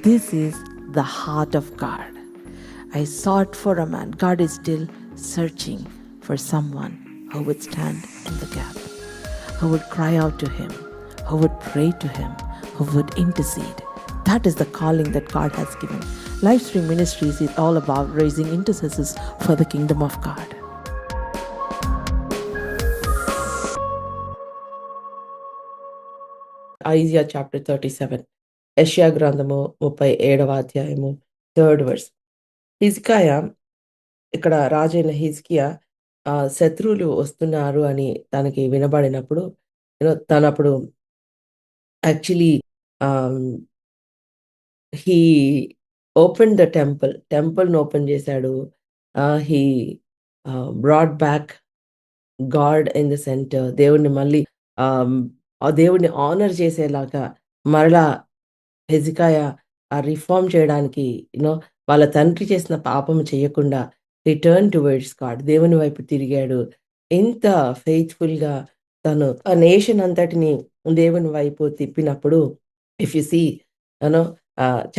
This is the heart of God. I sought for a man. God is still searching for someone who would stand in the gap, who would cry out to Him, who would pray to Him, who would intercede. That is the calling that God has given. Livestream Ministries is all about raising intercessors for the kingdom of God. Isaiah chapter 37, యెషయా గ్రంథము 37వ అధ్యాయము 3rd verse. హిజ్కియా, ఇక్కడ రాజైన హిజ్కియా శత్రువులు వస్తున్నారు అని తనకి వినబడినప్పుడు తనప్పుడు యాక్చువల్లీ హీ ఓపెన్ ద టెంపుల్ని ఓపెన్ చేశాడు. He brought back God in the centre. దేవుడిని మళ్ళీ ఆ దేవుడిని ఆనర్ చేసేలాగా మరలా హెజికాయ రిఫార్మ్ చేయడానికి వాళ్ళ తండ్రి చేసిన పాపం చేయకుండా రిటర్న్ టువర్డ్స్ గాడ్, దేవుని వైపు తిరిగాడు. ఎంత ఫెయిత్ఫుల్గా తను ఆ నేషన్ అంతటిని దేవుని వైపు తిప్పినప్పుడు ఇఫ్ యు సీ యూనో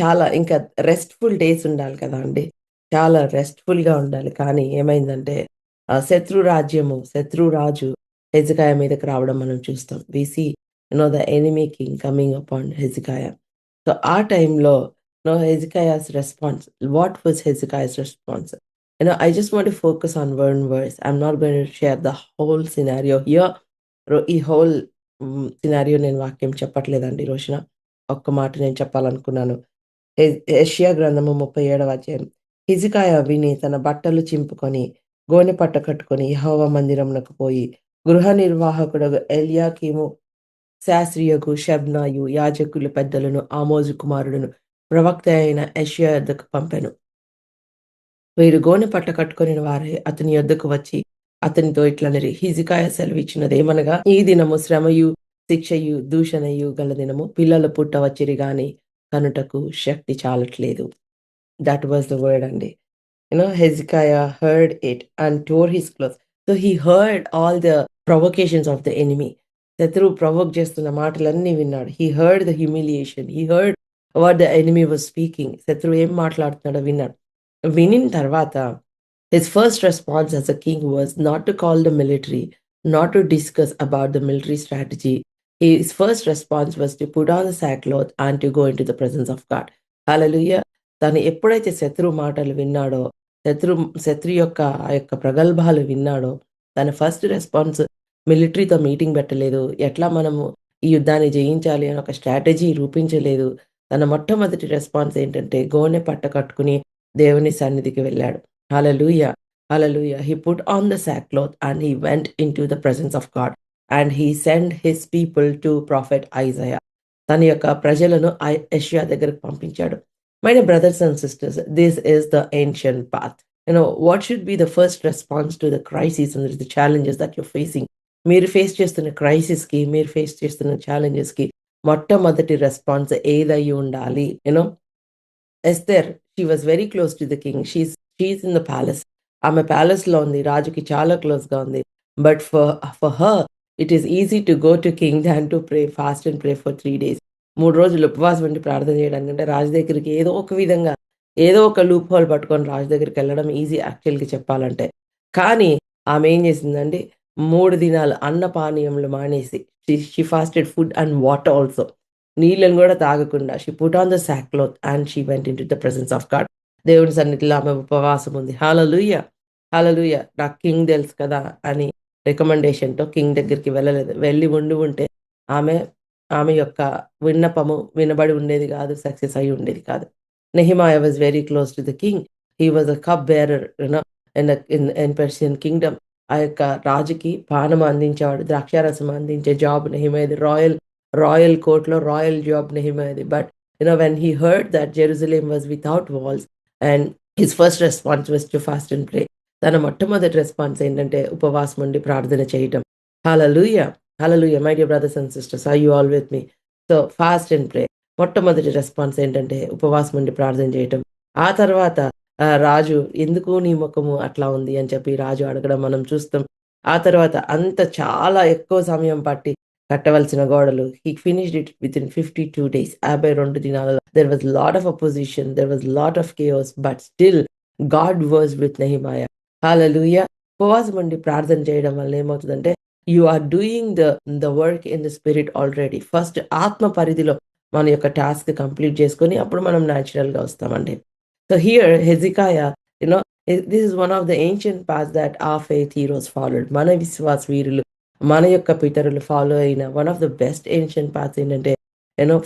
చాలా ఇంకా రెస్ట్ఫుల్ డేస్ ఉండాలి కదా అండి, చాలా రెస్ట్ఫుల్గా ఉండాలి. కానీ ఏమైందంటే శత్రు రాజు హెజికాయ మీదకి రావడం మనం చూస్తాం. We see the enemy king coming upon Hezekiah. So ఆ టైంలో Hezekiah's response. What was Hezekiah's response? I just want to focus on one verse. I'm not going to share the whole scenario here. ఈ whole scenario నేను వాక్యం చెప్పట్లేదండి రోజున. ఒక్క మాట నేను చెప్పాలనుకున్నాను. యెషయా గ్రంథము 37వ అధ్యాయం. హిజ్కియా విని తన బట్టలు చింపుకొని గోనె పట్ట కట్టుకొని యెహోవా మందిరమునకు పోయి గృహ నిర్వాహకుడు ఎల్యాకీము, శాస్త్రియకు షెబ్నాయు, యాజకుల పెద్దలను, ఆమోజు కుమారుడును, ప్రవక్త అయిన యెషయా యొద్దకు పంపెను. వీరు గోనె పట్ట కట్టుకొని వారే అతని యొద్దకు వచ్చి అతనితో ఇట్లనిరి, హిజ్కియా సెలవిచ్చినదేమనగా, ఈ దినము శ్రమయు శిక్షయు దూషణయు గల దినము, పిల్లలు పుట్టవచ్చిరి గాని కనుటకు శక్తి చాలట్లేదు. దట్ వాజ్ ద వర్డ్ అండి. Hezekiah heard it and tore his clothes. So he heard all the provocations of the enemy. శత్రువు ప్రొవోక్ చేస్తున్న మాటలన్నీ విన్నాడు. He heard the humiliation. He heard what the enemy was speaking. శత్రువు ఏం మాట్లాడుతున్నాడో విన్నాడు. వినిన తర్వాత his first response as a king was not to call the military, not to discuss about the military strategy. His first response was to put on the sackcloth and to go into the presence of God. Hallelujah. తను ఎప్పుడైతే శత్రువు మాటలు విన్నాడో, శత్రు యొక్క ఆ యొక్క ప్రగల్భాలు విన్నాడో, తన ఫస్ట్ రెస్పాన్స్ మిలిటరీతో మీటింగ్ పెట్టలేదు, ఎట్లా మనము ఈ యుద్ధాన్ని జయించాలి అని ఒక స్ట్రాటజీ రూపించలేదు. తన మొట్టమొదటి రెస్పాన్స్ ఏంటంటే గోనె పట్ట కట్టుకుని దేవుని సన్నిధికి వెళ్ళాడు. హల్లెలూయా, హల్లెలూయా. He put on the sackcloth and he went into the presence of God and he sent his people to prophet Isaiah. తన యొక్క ప్రజలను యెషయా దగ్గరకు పంపించాడు. My dear brothers and sisters, this is the ancient path. What should be the first response to the crisis and the challenges that you're facing? మీరు face చేస్తున్న క్రైసిస్కి, మీరు face చేస్తున్న ఛాలెంజెస్కి మొట్టమొదటి రెస్పాన్స్ ఏదై ఉండాలి? Esther, she was very close to the king. She is in the palace. ఆమె ప్యాలెస్లో ఉంది, రాజుకి చాలా క్లోజ్గా ఉంది. But for her it is easy to go to king than to pray, fast and pray for 3 days. 3 రోజులు ఉపవాసం ఉండి ప్రార్థన చేయడానికి, అంటే రాజు దగ్గరికి ఏదో ఒక విధంగా ఏదో ఒక లూప్ హోల్ పట్టుకొని రాజు దగ్గరికి వెళ్ళడం ఈజీ యాక్చువల్గా చెప్పాలంటే. కానీ ఆమె ఏం చేసిందండి, 3 దినాలు అన్నపానీయములు మానేసి, she fasted food and water also, నీళ్ళని కూడా తాగకుండా, she put on the sackcloth and she went into the presence of God. దేవుని సన్నిధిలో ఆమె ఉపవాసం ఉంది. హల్లెలూయా, హల్లెలూయా. నాకు కింగ్ తెలుసు కదా అని రికమెండేషన్తో కింగ్ దగ్గరికి వెళ్ళలేదు. వెళ్ళి ఉంటే ఆమె యొక్క విన్నపము వినబడి ఉండేది కాదు, సక్సెస్ అయి ఉండేది కాదు. Nehemiah was very close to the king. He was a cup bearer in Persian kingdom. ఆ యొక్క రాజుకి పానము అందించేవాడు, ద్రాక్షారసం అందించే జాబ్ నెహిమయాది. రాయల్ కోర్ట్లో రాయల్ జాబ్ నెహిమయాది. But when he heard that Jerusalem was without walls, and his first response was to fast and pray. తన మొట్టమొదటి రెస్పాన్స్ ఏంటంటే ఉపవాసం ఉండి ప్రార్థన చేయటం. Hallelujah, hallelujah. My dear brothers and sisters, are you all with me? So fast and pray. మొట్టమొదటి response ఏంటంటే ఉపవాసం ఉండి ప్రార్థన చేయటం. ఆ తర్వాత రాజు ఎందుకు నీ ముఖము అట్లా ఉంది అని చెప్పి రాజు అడగడం మనం చూస్తాం. ఆ తర్వాత అంత చాలా ఎక్కువ సమయం పట్టి కట్టవలసిన గోడలు. He finished it with in 52 days. 52 దినాలలో. There was lot of opposition, there was lot of chaos, but still God was with Nehemiah. Hallelujah. ఉపవాసం ఉండి ప్రార్థన చేయడం వల్ల ఏమవుతుందంటే, you are doing the work in the spirit already. First ఆత్మ పరిధిలో మన యొక్క టాస్క్ కంప్లీట్ చేసుకొని అప్పుడు మనం న్యాచురల్‌గా వస్తామండి. So here Hezekiah you know this is one of the ancient paths that our faith heroes followed. మన విశ్వాస వీరులు, మన యొక్క పితరులు ఫాలో అయిన one of the best ancient paths ఏంటంటే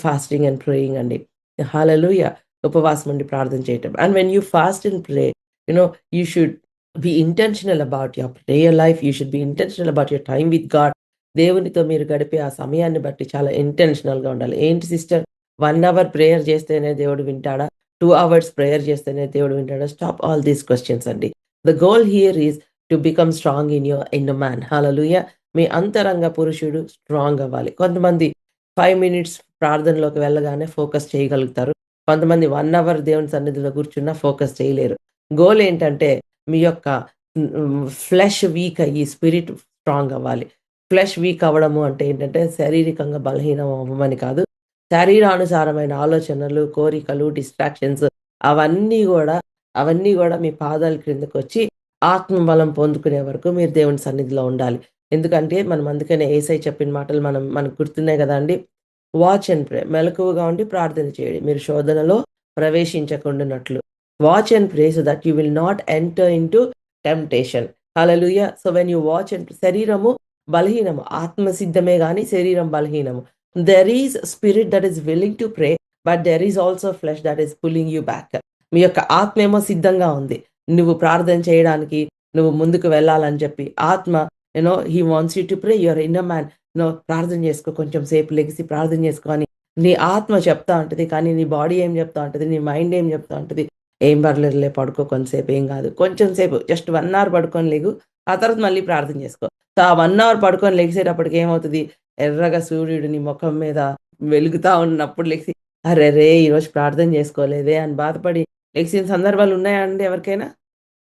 ఫాస్టింగ్ అండ్ ప్రేయింగ్ అండి. హల్లెలూయా. ఉపవాసం ఉండి ప్రార్థన చేయటం. And when you fast and pray, you should be intentional about your prayer life. You should be intentional about your time with God. దేవునితో మీరు గడిపే ఆ సమయాన్ని బట్టి చాలా ఇంటెన్షనల్‌గా ఉండాలి. ఏంటి సిస్టర్, 1 అవర్ ప్రేయర్ చేస్తేనే దేవుడు వింటాడా? 2 అవర్స్ ప్రేయర్ చేస్తేనే దేవుడు వింటాడా? స్టాప్ ఆల్ దీస్ క్వెషన్స్ అండి. The goal here is to become strong in your inner man. Hallelujah. మీ అంతరంగ పురుషుడు స్ట్రాంగ్ అవ్వాలి. కొంతమంది 5 మినిట్స్ ప్రార్థనలోకి వెళ్ళగానే ఫోకస్ చేయగలుగుతారు. కొంతమంది 1 అవర్ దేవుని సన్నిధిలో కూర్చున్నా ఫోకస్ చేయలేరు. గోల్ ఏంటంటే మీ యొక్క ఫ్లెష్ వీక్ అయ్యి స్పిరిట్ స్ట్రాంగ్ అవ్వాలి. ఫ్లెష్ వీక్ అవ్వడము అంటే ఏంటంటే శారీరకంగా బలహీనం అవ్వమని కాదు. శరీరానుసారమైన ఆలోచనలు, కోరికలు, డిస్ట్రాక్షన్స్ అవన్నీ గూడా అవన్నీ గూడా మీ పాదాల క్రిందకొచ్చి ఆత్మబలం పొందుకునే వరకు మీరు దేవుని సన్నిధిలో ఉండాలి. ఎందుకంటే మనం అందుకనే యేసయ్య చెప్పిన మాటలు మనకు గుర్తున్నాయి గదండీ! Watch and pray. మెలకువగా ఉండి ప్రార్థన చేయండి, మీరు శోధనలో ప్రవేశించకుండునట్లు. Watch and pray so that you will not enter into temptation. Hallelujah. So when you watch and శరీరము బలహీనము. ఆత్మ సిద్ధమే గాని శరీరం బలహీనము. There is spirit that is willing to pray, but there is also flesh that is pulling you back. మీ యొక్క ఆత్మేమో సిద్ధంగా ఉంది. నువ్వు ప్రార్థన చేయడానికి, నువ్వు ముందుకు వెళ్ళాలని చెప్పి. ఆత్మ he wants you to pray. Your inner man ప్రార్థన చేసుకో, కొంచెం సేపు లెగిసి ప్రార్థన చేసుకో అని నీ ఆత్మ చెప్తా ఉంటది. కానీ నీ బాడీ ఏం చెప్తా ఉంటది, నీ మైండ్ ఏం చెప్తా ఉంటది, ఏం పర్లేదులే పడుకో కొంతసేపు, ఏం కాదు. కొంచెం సేపు జస్ట్ 1 అవర్ పడుకొని లెగు. ఆ తర్వాత మళ్ళీ ప్రార్థన చేసుకో. సో ఆ 1 అవర్ పడుకొని లెగిసేటప్పటికి ఏమవుతది, ఎర్రగా సూర్యుడు నీ ముఖం మీద వెలుగుతా ఉన్నప్పుడు లెగిసి, అరెరే! ఈరోజు ప్రార్థన చేసుకోలేదే అని బాధపడి లెగిసిన సందర్భాలు ఉన్నాయా అండి ఎవరికైనా?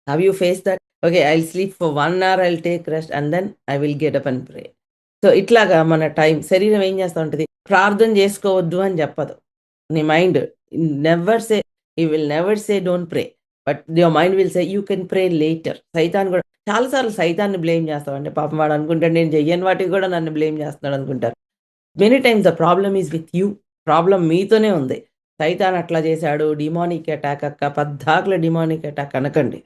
Have you face that? Okay. I'll sleep for 1 hour, I'll take rest and then I will get up and pray. So ఇట్లాగా మన శరీరం ఏం చేస్తా ఉంటది, ప్రార్థన చేసుకోవద్దు అని చెప్పదు. నీ mind never say, he will never say don't pray. But your mind will say you can pray later. సైతాన్ కూడా చాలా సార్లు సైతాన్‌ని బ్లేమ్ చేస్తామండి. పాపం వాడు అనుకుంటాడు నేను చెయ్యని వాటికి కూడా నన్ను బ్లేమ్ చేస్తున్నాడు అనుకుంటారు. Many times the problem is with you. Problem మీతోనే ఉంది. సైతాన్ అట్లా చేశాడు, డిమానిక్ అటాక్ అక్క, పద్దాకల డిమానిక్ అటాక్ అనకండి.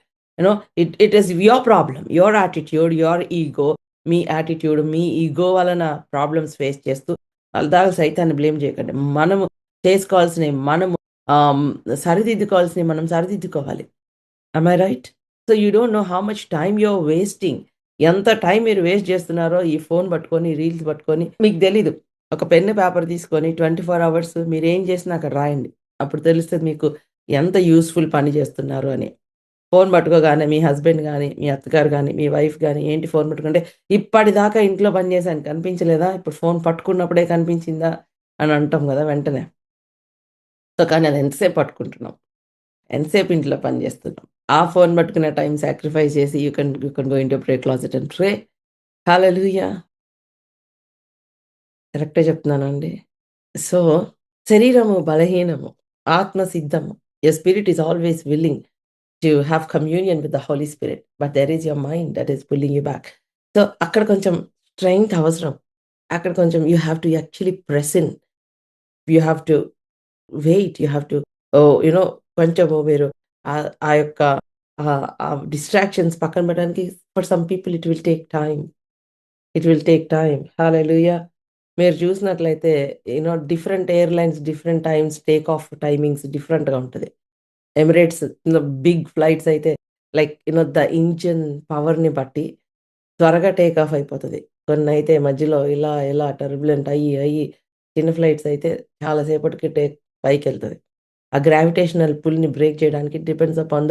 It is your problem, your attitude, your ego. Me attitude, me ego వలన ప్రాబ్లమ్స్ ఫేస్ చేస్తూ పద్దాకల సైతాన్ని బ్లేమ్ చేయకండి. మనము చేసుకోవాల్సినవి మనము ఆహ్, సరిదిద్దుకోవాల్సినవి మనం సరిదిద్దుకోవాలి. Am I right? So you don't know how much time you are wasting. ఎంత టైం మీరు వేస్ట్ చేస్తున్నారో ఈ ఫోను పట్టుకొని, రీల్స్ పట్టుకొని మీకు తెలీదు. ఒక పెన్ను, పేపర్ తీసుకొని 24 అవర్స్ మీరేం చేసినా అక్కడ రాయండి. అప్పుడు తెలుస్తది మీకు ఎంత యూజ్‌ఫుల్ పని చేస్తున్నారు అని. ఫోను పట్టుకోగానే మీ హస్బెండ్ గాని, మీ అత్తగారు గాని, మీ వైఫ్ గాని ఏంటి ఫోను పట్టుకుంటే, "ఇప్పటిదాకా ఇంట్లో పని చేశాను కనిపించలేదా? ఇప్పుడు ఫోను పట్టుకున్నప్పుడే కనిపించిందా?" అని అంటాం గదా వెంటనే. సో, కానీ అది ఎంతసేపు పట్టుకుంటున్నాం? ఎంతసేపు ఇంట్లో పని చేస్తున్నాం? ఆ ఫోను పట్టుకునే టైం సాక్రిఫైస్ చేసి you can go into pray closet and pray. Hallelujah. కరెక్టే చెప్తున్నానండి? సో, శరీరము బలహీనము, ఆత్మ సిద్ధము. Your spirit is always willing to have communion with the holy spirit. But there is your mind that is pulling you back. So, అక్కడ కొంచెం strength అవసరం. అక్కడ కొంచెం you have to actually press in. You have to wait. You have to కొంచెము మీరు ఆ యొక్క ఆ డిస్ట్రాక్షన్స్ పక్కన పెట్టడానికి for some people it will take time. It will take time. Hallelujah. మీరు చూసినట్లయితే different airlines different times take off timings డిఫరెంట్‌గా ఉంటది. ఎమిరేట్స్ బిగ్ ఫ్లైట్స్ అయితే లైక్ ద ఇంజిన్ పవర్‌ని బట్టి త్వరగా టేక్ ఆఫ్ అయిపోతది. కొన్నైతే మధ్యలో ఇలా టర్బులెంట్ అయ్యి చిన్న ఫ్లైట్స్ అయితే చాలా సేపటికి పైకెళ్తది. ఆ గ్రావిటేషనల్ పుల్‌ని బ్రేక్ చేయడానికి depends upon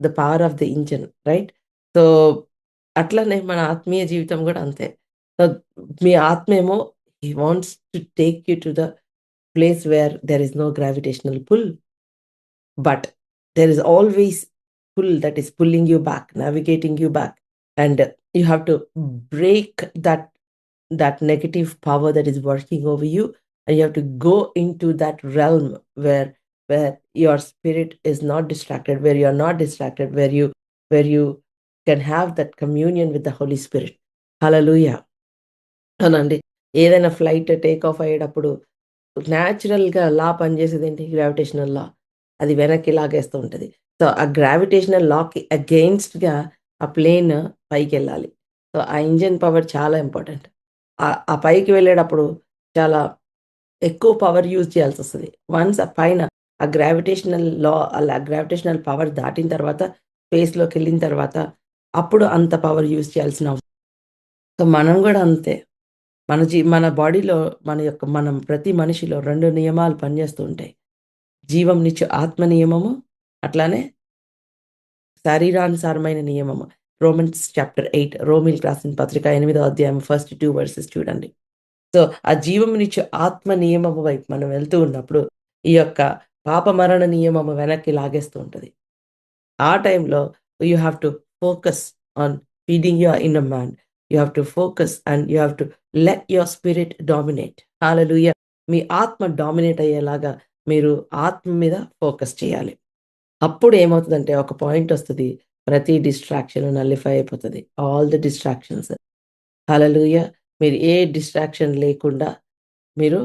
the power of the engine, right? So, అట్లనే మన ఆత్మీయ జీవితం గూడా అంతే. సో, మీ ఆత్మేమో he wants to take you to the place where there is no gravitational pull. But there is always pull that is pulling you back, navigating you back. And you have to break that that negative power that is working over you, and you have to go into that realm where your spirit is not distracted, where you are not distracted, where you can have that communion with the Holy Spirit. Hallelujah. అవునండి. ఏదైనా flight take off అయ్యేటప్పుడు న్యాచురల్‌గా లా పనిచేసేదేంటి? Gravitational లా. అది వెనక్కి లాగేస్తూ ఉంటది. So, ఆ gravitational లాకి అగెయిన్స్ట్‌గా ఆ plane పైకెళ్ళాలి. So, ఆ ఇంజిన్ పవర్ చాలా ఇంపార్టెంట్. ఆ పైకి వెళ్ళేటప్పుడు చాలా ఎక్కువ పవర్ యూజ్ చేయాల్సొస్తది. వన్స్ ఆ పైన ఆ గ్రావిటేషనల్ లా అలా గ్రావిటేషనల్ పవర్ దాటిన తర్వాత, స్పేస్‌లోకెళ్ళిన తర్వాత, అప్పుడు అంత పవర్ యూజ్ చేయాల్సిన సో, మనం గూడా అంతే. మన బాడీలో మనం ప్రతి మనిషిలో 2 నియమాలు పనిచేస్తూ ఉంటాయి. జీవంనిచ్చు ఆత్మ నియమము, అట్లానే శరీరానుసారమైన నియమము. రోమన్స్ చాప్టర్ 8 రోమీయులకు రాసిన పత్రిక 8వ అధ్యాయం ఫస్ట్ 2 వర్సెస్ చూడండి. సో, ఆ జీవమునిచ్చు ఆత్మ నియమము వైపు మనం వెళ్తూ ఉన్నప్పుడు, ఈ యొక్క పాప మరణ నియమము వెనక్కి లాగేస్తూ ఉంటది. ఆ టైంలో you have to focus on feeding your inner man. You have to focus and you have to let your spirit dominate. Hallelujah! మీ ఆత్మ డామినేట్ అయ్యేలాగా మీరు ఆత్మ మీద ఫోకస్ చేయాలి. అప్పుడు ఏమవుతదంటే ఒక పాయింటొస్తది. ప్రతి డిస్ట్రాక్షన్ నల్లిఫై అయిపోతది. All the distractions. హల్లెలూయా! మీరు ఏ డిస్ట్రాక్షన్ లేకుండా మీరు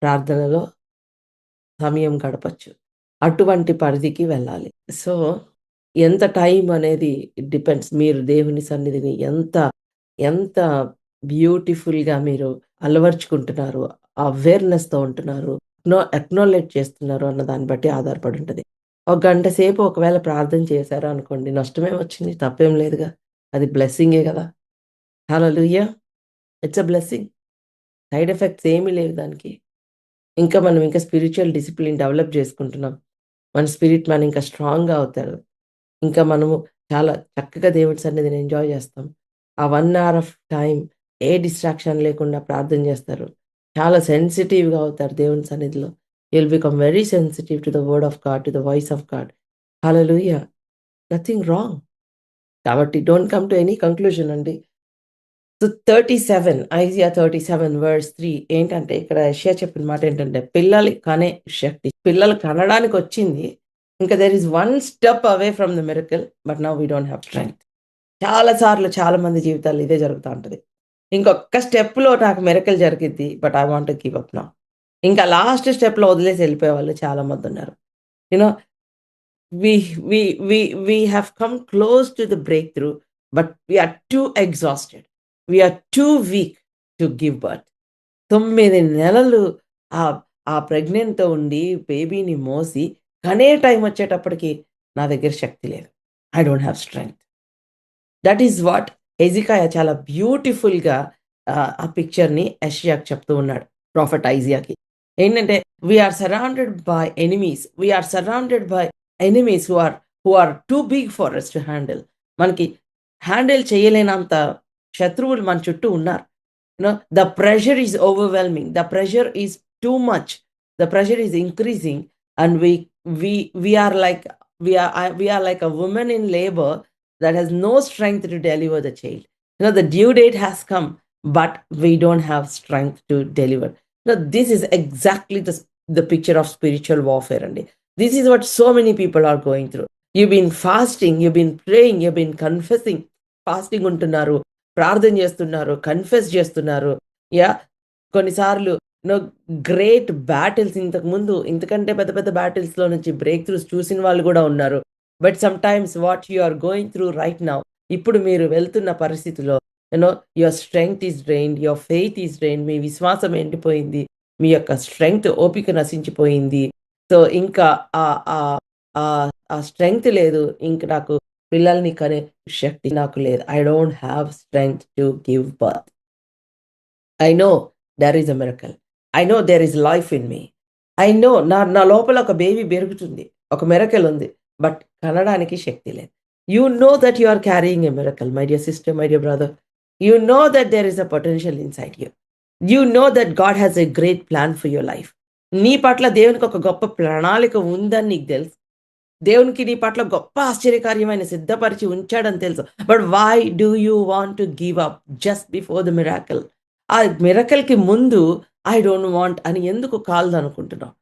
ప్రార్థనలో సమయం గడపొచ్చు. అటువంటి పరిధికి వెళ్ళాలి. సో, ఎంత టైం అనేది డిపెండ్స్. మీరు దేవుని సన్నిధిని ఎంత బ్యూటిఫుల్‌గా మీరు అలవరుచుకుంటున్నారు, అవేర్‌నెస్‌తో ఉంటున్నారు, అక్నాలెడ్జ్ చేస్తున్నారు అన్న దాన్ని బట్టి ఆధారపడి ఉంటది. ఒక గంట సేపు ఒకవేళ ప్రార్థన చేశారు అనుకోండి, నష్టమేమొచ్చింది? తప్పేం లేదుగా. అది బ్లెస్సింగే గదా! Hallelujah! It's a blessing. Side effects ఏమీ లేవు దానికి. మనం ఇంకా స్పిరిచ్యువల్ డిసిప్లిన్ డెవలప్ చేసుకుంటున్నాం. మన స్పిరిట్ మ్యాన్ ఇంకా స్ట్రాంగ్‌గా అవుతారు. మనము చాలా చక్కగా దేవుడి సన్నిధిని ఎంజాయ్ చేస్తాం. ఆ 1 అవర్ ఆఫ్ టైమ్ ఏ డిస్ట్రాక్షన్ లేకుండా ప్రార్థన చేస్తారు. చాలా సెన్సిటివ్‌గా అవుతారు దేవుని సన్నిధిలో. You will become very sensitive to the word of God, to the voice of God. Hallelujah! Nothing wrong. కాబట్టి don't come to any conclusion అండి. సో, 37 ఐజియా 37 వర్స్ 3 ఏంటంటే ఇక్కడ యెషయా చెప్పిన మాట ఏంటంటే, పిల్లలు కనే శక్తి. పిల్లలు కనడానికొచ్చింది. ఇంకా there is one step away from the miracle. But now we don't have strength. చాలా సార్లు చాలా మంది జీవితాల్లో ఇదే జరుగుతా ఉంటది. ఇంకొక్క స్టెప్‌లో నాకు మిరకిల్ జరిగిద్ది. But I want to give up now. ఇంకా లాస్ట్ స్టెప్‌లో వదిలేసి ఎళ్ళిపోయేవాళ్ళు చాలా మందున్నారు. You know we have come close to the breakthrough, but we are too exhausted. We are too weak to give birth. 9 నెలలు ఆ ప్రెగ్నెంట్‌తో ఉండి బేబీని మోసి కనే టైం వచ్చేటప్పటికి నా దగ్గర శక్తి లేదు. I don't have strength. That is what Hezekiah చాలా బ్యూటిఫుల్‌గా ఆ పిక్చర్‌ని యెషయాకి చెప్తూ ఉన్నాడు. ప్రాఫెట్ ఐజియాకి. ఏంటంటే, we are surrounded by enemies. We are surrounded by enemies who are too big for us to handle. మనకి హ్యాండిల్ చేయలేనంత శత్రువులు మన చుట్టూ ఉన్నారు. The pressure is overwhelming. The pressure is too much. The pressure is increasing and we are like we are like a woman in labour that has no strength to deliver the child. The due date has come, but we don't have strength to deliver. This is exactly the picture of spiritual warfare. And this is what so many people are going through. You've been fasting, you've been praying, you've been confessing. Fasting untunnaru, ప్రార్థన చేస్తున్నారు, confess చేస్తున్నారు. కొన్నిసార్లు great battles ఇంతకంటే పెద్ద పెద్ద బ్యాటిల్స్‌లో నుంచి break throughs చూసిన వాళ్ళు కూడా ఉన్నారు. But sometimes what you are going through right now, ఇప్పుడు మీరు వెళ్తున్న పరిస్థితిలో your strength is drained, your faith is drained. మీ విశ్వాసం ఎండిపోయింది. మీ యొక్క స్ట్రెంగ్త్ ఓపిక నశించిపోయింది. సో, ఇంకా ఆహ్, ఆహ్, ఆహ్, ఆ స్ట్రెంగ్త్ లేదు. ఇంక నాకు పిల్లల్ని కనే శక్తి నాకు లేదు. I don't have strength to give birth. I know there is a miracle. I know there is life in me. I know నా లోపల ఒక బేబీ పెరుగుతుంది. ఒక మిరకల్ ఉంది. బట్ కనడానికి శక్తి లేదు. You know that you are carrying a miracle my dear sister, my dear brother. You know that there is a potential inside you. You know that God has a great plan for your life. నీ పట్ల దేవునికి ఒక గొప్ప ప్రణాళిక ఉందని నీకు తెలుసు. దేవునికి నీ పట్ల గొప్ప ఆశ్చర్యకార్యమైన సిద్ధపరిచి ఉంచాడని తెలుసు. But why do you want to give up just before the miracle? ఆ మిరకల్‌కి ముందు ఐ డోంట్ వాంట్ అని ఎందుకు కాలదనుకుంటున్నావు?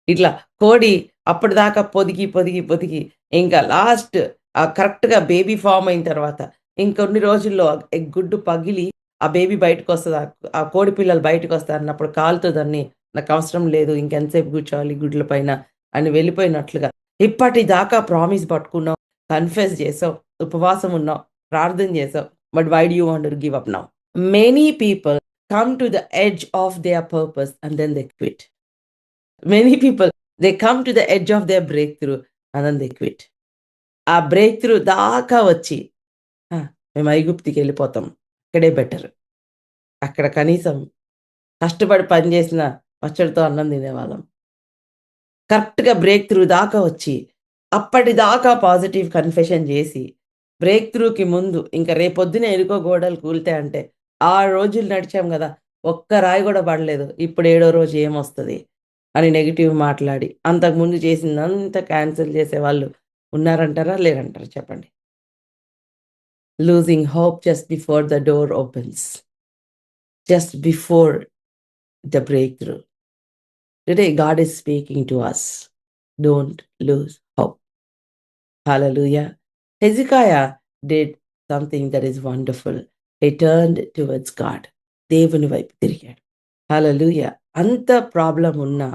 ఇట్లా కోడి అప్పటిదాకా పొదిగి, పొదిగి, పొదిగి ఇంకా లాస్ట్ కరెక్ట్‌గా బేబీ ఫార్మ్ అయిన తర్వాత ఇంకొన్ని రోజుల్లో గుడ్డు పగిలి ఆ బేబీ బయటకొస్తది. ఆ కోడి పిల్లలు బయటకొస్తాయన్నప్పుడు కాలుతదని నాకవసరం లేదు. ఇంకెంతసేపు కూర్చోవాలి గుడ్ల పైన అని వెళ్ళిపోయినట్లుగా. ఇప్పటిదాకా ప్రామిస్ పట్టుకున్నావు, కన్ఫెస్ చేసావు, ఉపవాసం ఉన్నావు, ప్రార్థన చేసావు. But why do you want to give up now? Many people come to the edge of their purpose and then they quit. Many people, they come to the edge of their breakthrough and then they quit. ఆ break through దాకా వచ్చి "ఆ, మేము ఐగుప్తికెళ్ళిపోతాం. ఇక్కడే better. అక్కడ కనీసం కష్టపడి పని చేసిన పచ్చడితో అన్నం తినేవాళ్ళం." కరెక్ట్‌గా బ్రేక్ త్రూ దాకా వచ్చి, అప్పటిదాకా పాజిటివ్ కన్ఫెషన్ జేసి, బ్రేక్ త్రూకి ముందు ఇంక రేపొద్దున ఎలుకో గోడలు కూలుతాయంటే, ఆ రోజులు నడిచాం గదా! ఒక్క రాయి గూడా పడలేదు. ఇప్పుడు ఏడో రోజు ఏమొస్తది? అని నెగెటివ్ మాట్లాడి, అంతకుముందు చేసిందంతా క్యాన్సెల్ చేసేవాళ్ళు ఉన్నారంటారా? లేరంటారా? చెప్పండి. Losing hope just before the door opens. Just before the break through. Today, God is speaking to us. Don't lose hope. Hallelujah. Hezekiah did something that is wonderful. He turned towards God. దేవుని వైపు తిరిగాడు. హల్లెలూయా. అంత problem ఉన్నా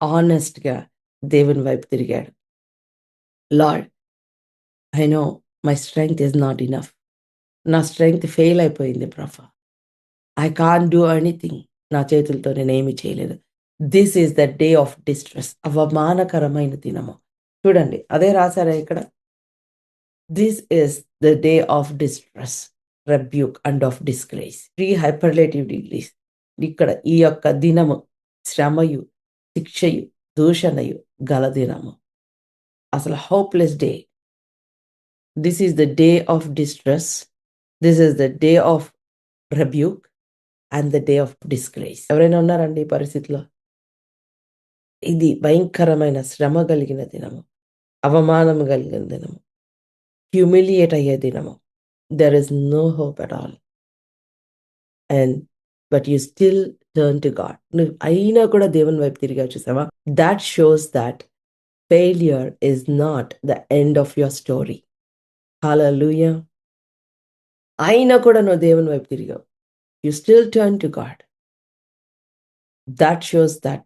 ఆనెస్ట్‌గా దేవుని వైపు తిరిగాడు. Lord, I know my strength is not enough. నా strength fail అయిపోయింది ప్రభా. I can't do anything. నా చేతులతో నేనేమి చేయలేను. This is the day of distress. అవమానకరమైన దినము. చూడండి అదే రాసారా ఇక్కడ? This is the day of distress, rebuke and of disgrace. 3 superlative degrees. ఇక్కడ ఈ యొక్క దినము శ్రమయు, శిక్షయు, దూషణయు గల దినము. అసలు hopeless day. This is the day of distress. This is the day of rebuke and the day of disgrace. ఎవరైనా ఉన్నారండి ఈ పరిస్థితిలో? ఇది భయంకరమైన శ్రమ కలిగిన దినము. అవమానం కలిగిన దినము. హ్యూమిలియేట్ అయ్యే దినము. There is no hope at all. And but you still turn to God. నువ్వు అయినా కూడా దేవుని వైపు తిరిగావు చూసావా? That shows that failure is not the end of your story. Hallelujah. అయినా కూడా నువ్వు దేవుని వైపు తిరిగావు. You still turn to God. That shows that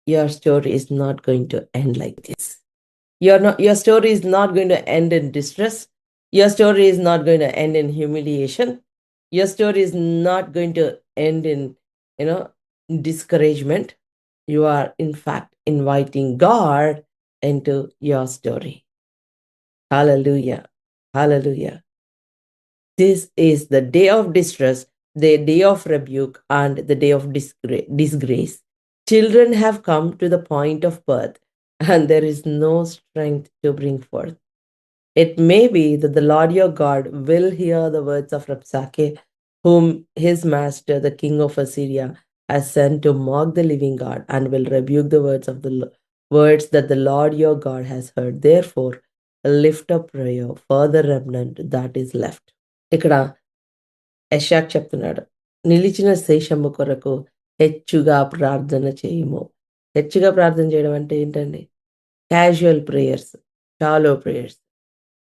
your story is not going to end like this. Your story is not going to end in distress. Your story is not going to end in humiliation. Your story is not going to end in, you know, discouragement. You are, in fact, inviting God into your story. Hallelujah. Hallelujah. This is the day of distress, the day of rebuke, and the day of disgrace. Children have come to the point of birth, and there is no strength to bring forth. It may be that the Lord your God will hear the words of Rabshakeh, whom his master, the king of Assyria, has sent to mock the living God, and will rebuke the words of the words that the Lord your God has heard. Therefore, lift up prayer for the remnant that is left. ఇక్కడ యెషయాకు చెప్తున్నాడు, నిలిచిన శేషము కొరకు హెచ్చుగా ప్రార్థన చేయము. హెచ్చుగా ప్రార్థన చేయడం అంటే ఏంటండి? క్యాజువల్ ప్రేయర్స్, షాలో ప్రేయర్స్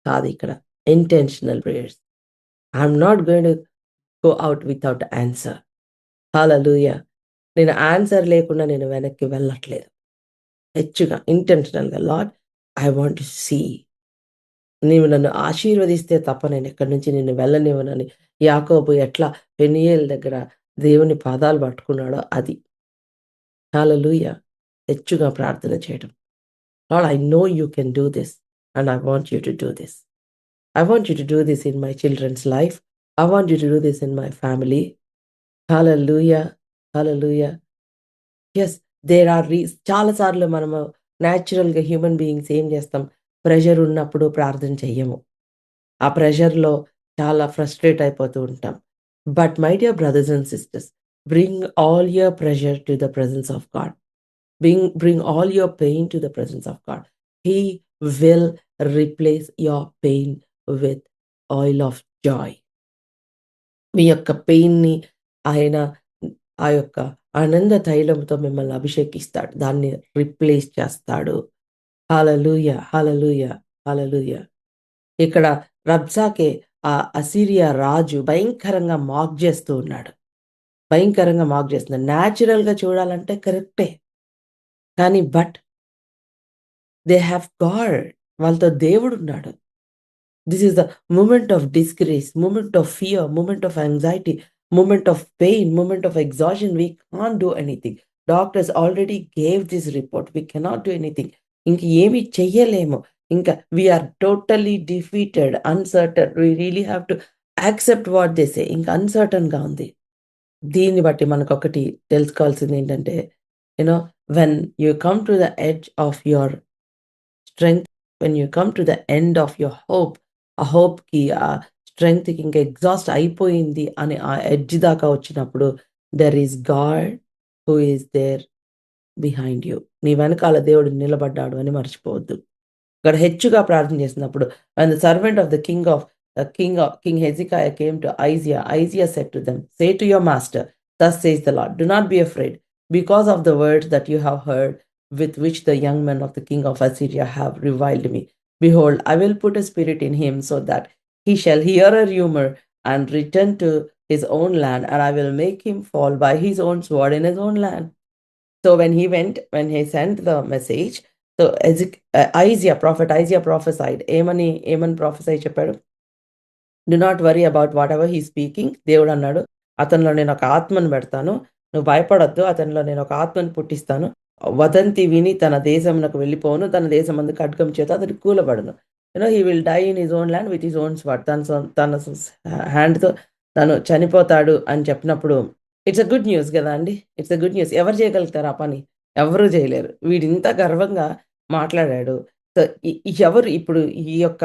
కాదు ఇక్కడ. Intentional prayers. I'm not going to go out without answer. Hallelujah. నేను ఆన్సర్ లేకుండా నేను వెనక్కి వెళ్ళట్లేదు. హెచ్చుగా, ఇంటెన్షనల్‌గా Lord I want to see. నీవు నన్ను ఆశీర్వదిస్తే తప్ప నేను ఎక్కడి నుంచి నిన్ను వెళ్ళనివ్వనని యాకోబు ఎట్లా పెనీయేలు దగ్గర దేవుని పాదాలు పట్టుకున్నాడో అది. హల్లెలూయా. హెచ్చుగా ప్రార్థన చేయడం. Lord I know you can do this and I want you to do this. I want you to do this in my childrens life. I want you to do this in my family. Hallelujah. Hallelujah. Yes. There are చాలా సార్లు మనము న్యాచురల్‌గా human beings ఏం చేస్తాం? Pressure ఉన్నప్పుడు ప్రార్థన చెయ్యము. ఆ ప్రెషర్‌లో చాలా ఫ్రస్ట్రేట్ అయిపోతూ ఉంటాం. But my dear brothers and sisters, bring all your pressure to the presence of God. Bring all your pain to the presence of God. He will replace your pain with oil of joy. మీ యొక్క పెయిన్‌ని ఆయన ఆ యొక్క ఆనంద తైలంతో మిమ్మల్ని అభిషేకిస్తాడు. దాన్ని replace చేస్తాడు. హల్లెలూయా! హల్లెలూయా! హల్లెలూయా! ఇక్కడ రబ్షాకే ఆ అసీరియా రాజు భయంకరంగా మాక్ చేస్తూ ఉన్నాడు. భయంకరంగా మాక్ చేస్తున్నాడు. న్యాచురల్‌గా చూడాలంటే కరెక్టే. కానీ దే హావ్ గాడ్. వాళ్ళతో దేవుడున్నాడు. This is the moment of disgrace, moment of fear, moment of anxiety, moment of pain, moment of exhaustion. We can't do anything. Doctors already gave this report. We cannot do anything. ఇంక ఏమి చెయ్యలేము. ఇంకా we are totally defeated, uncertain. We really have to accept what they say. ఇంకా అన్సర్టన్‌గా ఉంది. దీన్ని బట్టి మనకొకటి తెలుసుకోవాల్సింది ఏంటంటే, when you come to the edge of your strength, when you come to the end of your hope, ఆ హోప్‌కి, ఆ స్ట్రెంగ్త్‌కి ఇంక exhaust అయిపోయింది అని ఆ ఎడ్జ్ దాకా వచ్చినప్పుడు, there is God who is there behind you. నీ వెనకాల దేవుడు నిలబడ్డాడు అని మర్చిపోవద్దు. ఇక్కడ హెచ్చుగా ప్రార్థన చేసినప్పుడు, when the servant of the king Hezekiah came to Isaiah said to them, say to your master, thus says the Lord, do not be afraid because of the words that you have heard, with which the young men of the king of Assyria have reviled me. Behold, I will put a spirit in him, so that he shall hear a rumor and return to his own land, and I will make him fall by his own sword in his own land. So when he sent the message, so prophet Isaiah prophesied. ఏమని prophesy చెప్పాడు? Do not worry about what ever he speaking. దేవుడు అన్నాడు, అతనిలో నేను ఒక ఆత్మను పెడతాను. నువ్వు భయపడొద్దు. అతనిలో నేను ఒక ఆత్మను పుట్టిస్తాను. వదంతి విని తన దేశమునకు వెళ్ళిపోవును. తన దేశమందు ఖడ్గం చేత అతడు కూలబడును. He will die in his own land with his own sword. తన హ్యాండ్‌తో తను చనిపోతాడు అని చెప్పినప్పుడు, ఇట్స్ ఎ గుడ్ న్యూస్ గదా అండి! It's a good news. ఎవరు చేయగలుగుతారు ఆ పని? ఎవ్వరు చేయలేరు. వీడింత గర్వంగా మాట్లాడాడు. సో, ఎవరు ఇప్పుడు ఈ యొక్క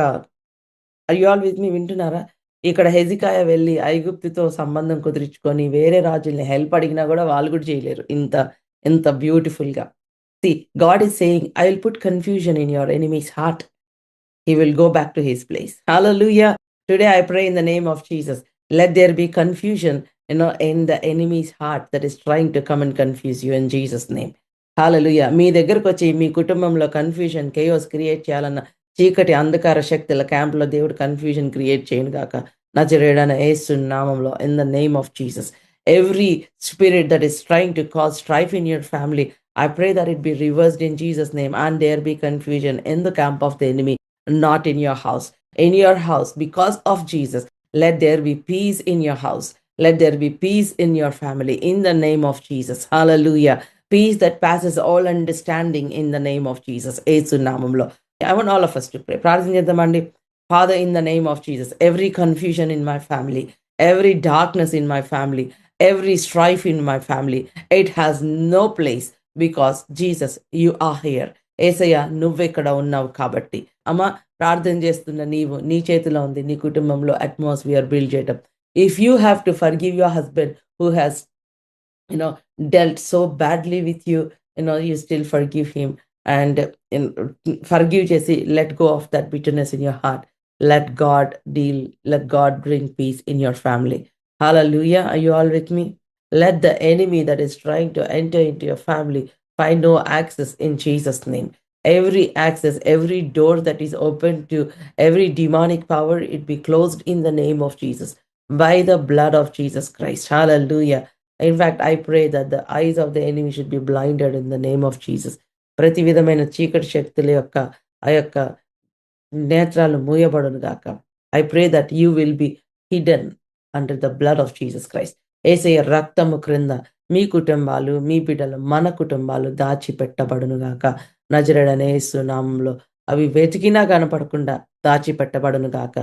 ఆర్ యూ ఆల్ విత్ మీ? వింటున్నారా? ఇక్కడ హెజికాయ వెళ్లి ఐగుప్తుతో సంబంధం కుదుర్చుకొని వేరే రాజుల్ని హెల్ప్ అడిగినా గూడా వాళ్ళు గూడా చేయలేరు. ఎంత బ్యూటిఫుల్‌గా. See, God is saying, I will put confusion in your enemies heart. He will go back to his place. Hallelujah. Today I pray in the name of Jesus. Let there be confusion, in the enemy's heart that is trying to come and confuse you in Jesus' name. Hallelujah. మీ దగ్గరకొచ్చి మీ కుటుంబంలో confusion, chaos create చేయాలన్న చీకటి అంధకార శక్తుల క్యాంప్‌లో దేవుడు confusion create చేయను గాక. నజరేయుడైన యేసు నామములో, in the name of Jesus. Every spirit that is trying to cause strife in your family, I pray that it be reversed in Jesus' name, and there be confusion in the camp of the enemy, not in your house. In your house, because of Jesus, let there be peace in your house. Let there be peace in your family, in the name of Jesus. Hallelujah. Peace that passes all understanding, in the name of Jesus. యేసు నామములో. I want all of us to pray. ప్రార్థన చేద్దామండి. Father, in the name of Jesus, every confusion in my family, every darkness in my family, every strife in my family, it has no place, because Jesus, you are here. యేసయ్య, నువ్వెక్కడ ఉన్నావు కాబట్టి. అమ్మా, ప్రార్థన చేస్తున్న నీవు, నీ చేతిలో ఉంది నీ కుటుంబంలో అట్మాస్ఫియర్ బిల్డ్ చేయటం. If you have to forgive your husband who has dealt so badly with you, you still forgive him, and forgive Jesse. Let go of that bitterness in your heart. Let God bring peace in your family. Hallelujah. Are you all with me? Let the enemy that is trying to enter into your family find no access in Jesus' name. Every access, every door that is open to every demonic power, it be closed in the name of Jesus, by the blood of Jesus Christ. Hallelujah. In fact, I pray that the eyes of the enemy should be blinded in the name of Jesus. ప్రతి విధమైన చీకటి శక్తుల యొక్క ఆ యొక్క నేత్రాలు మూయబడును గాక. I pray that you will be hidden under the blood of Jesus Christ. యేసయ్య రక్తము క్రింద మీ కుటుంబాలు, మీ బిడ్డలు, మన కుటుంబాలు దాచిపెట్టబడును గాక. నజరేయుడైన యేసు నామములో అవి వెతికినా కనపడకుండా దాచిపెట్టబడును గాక.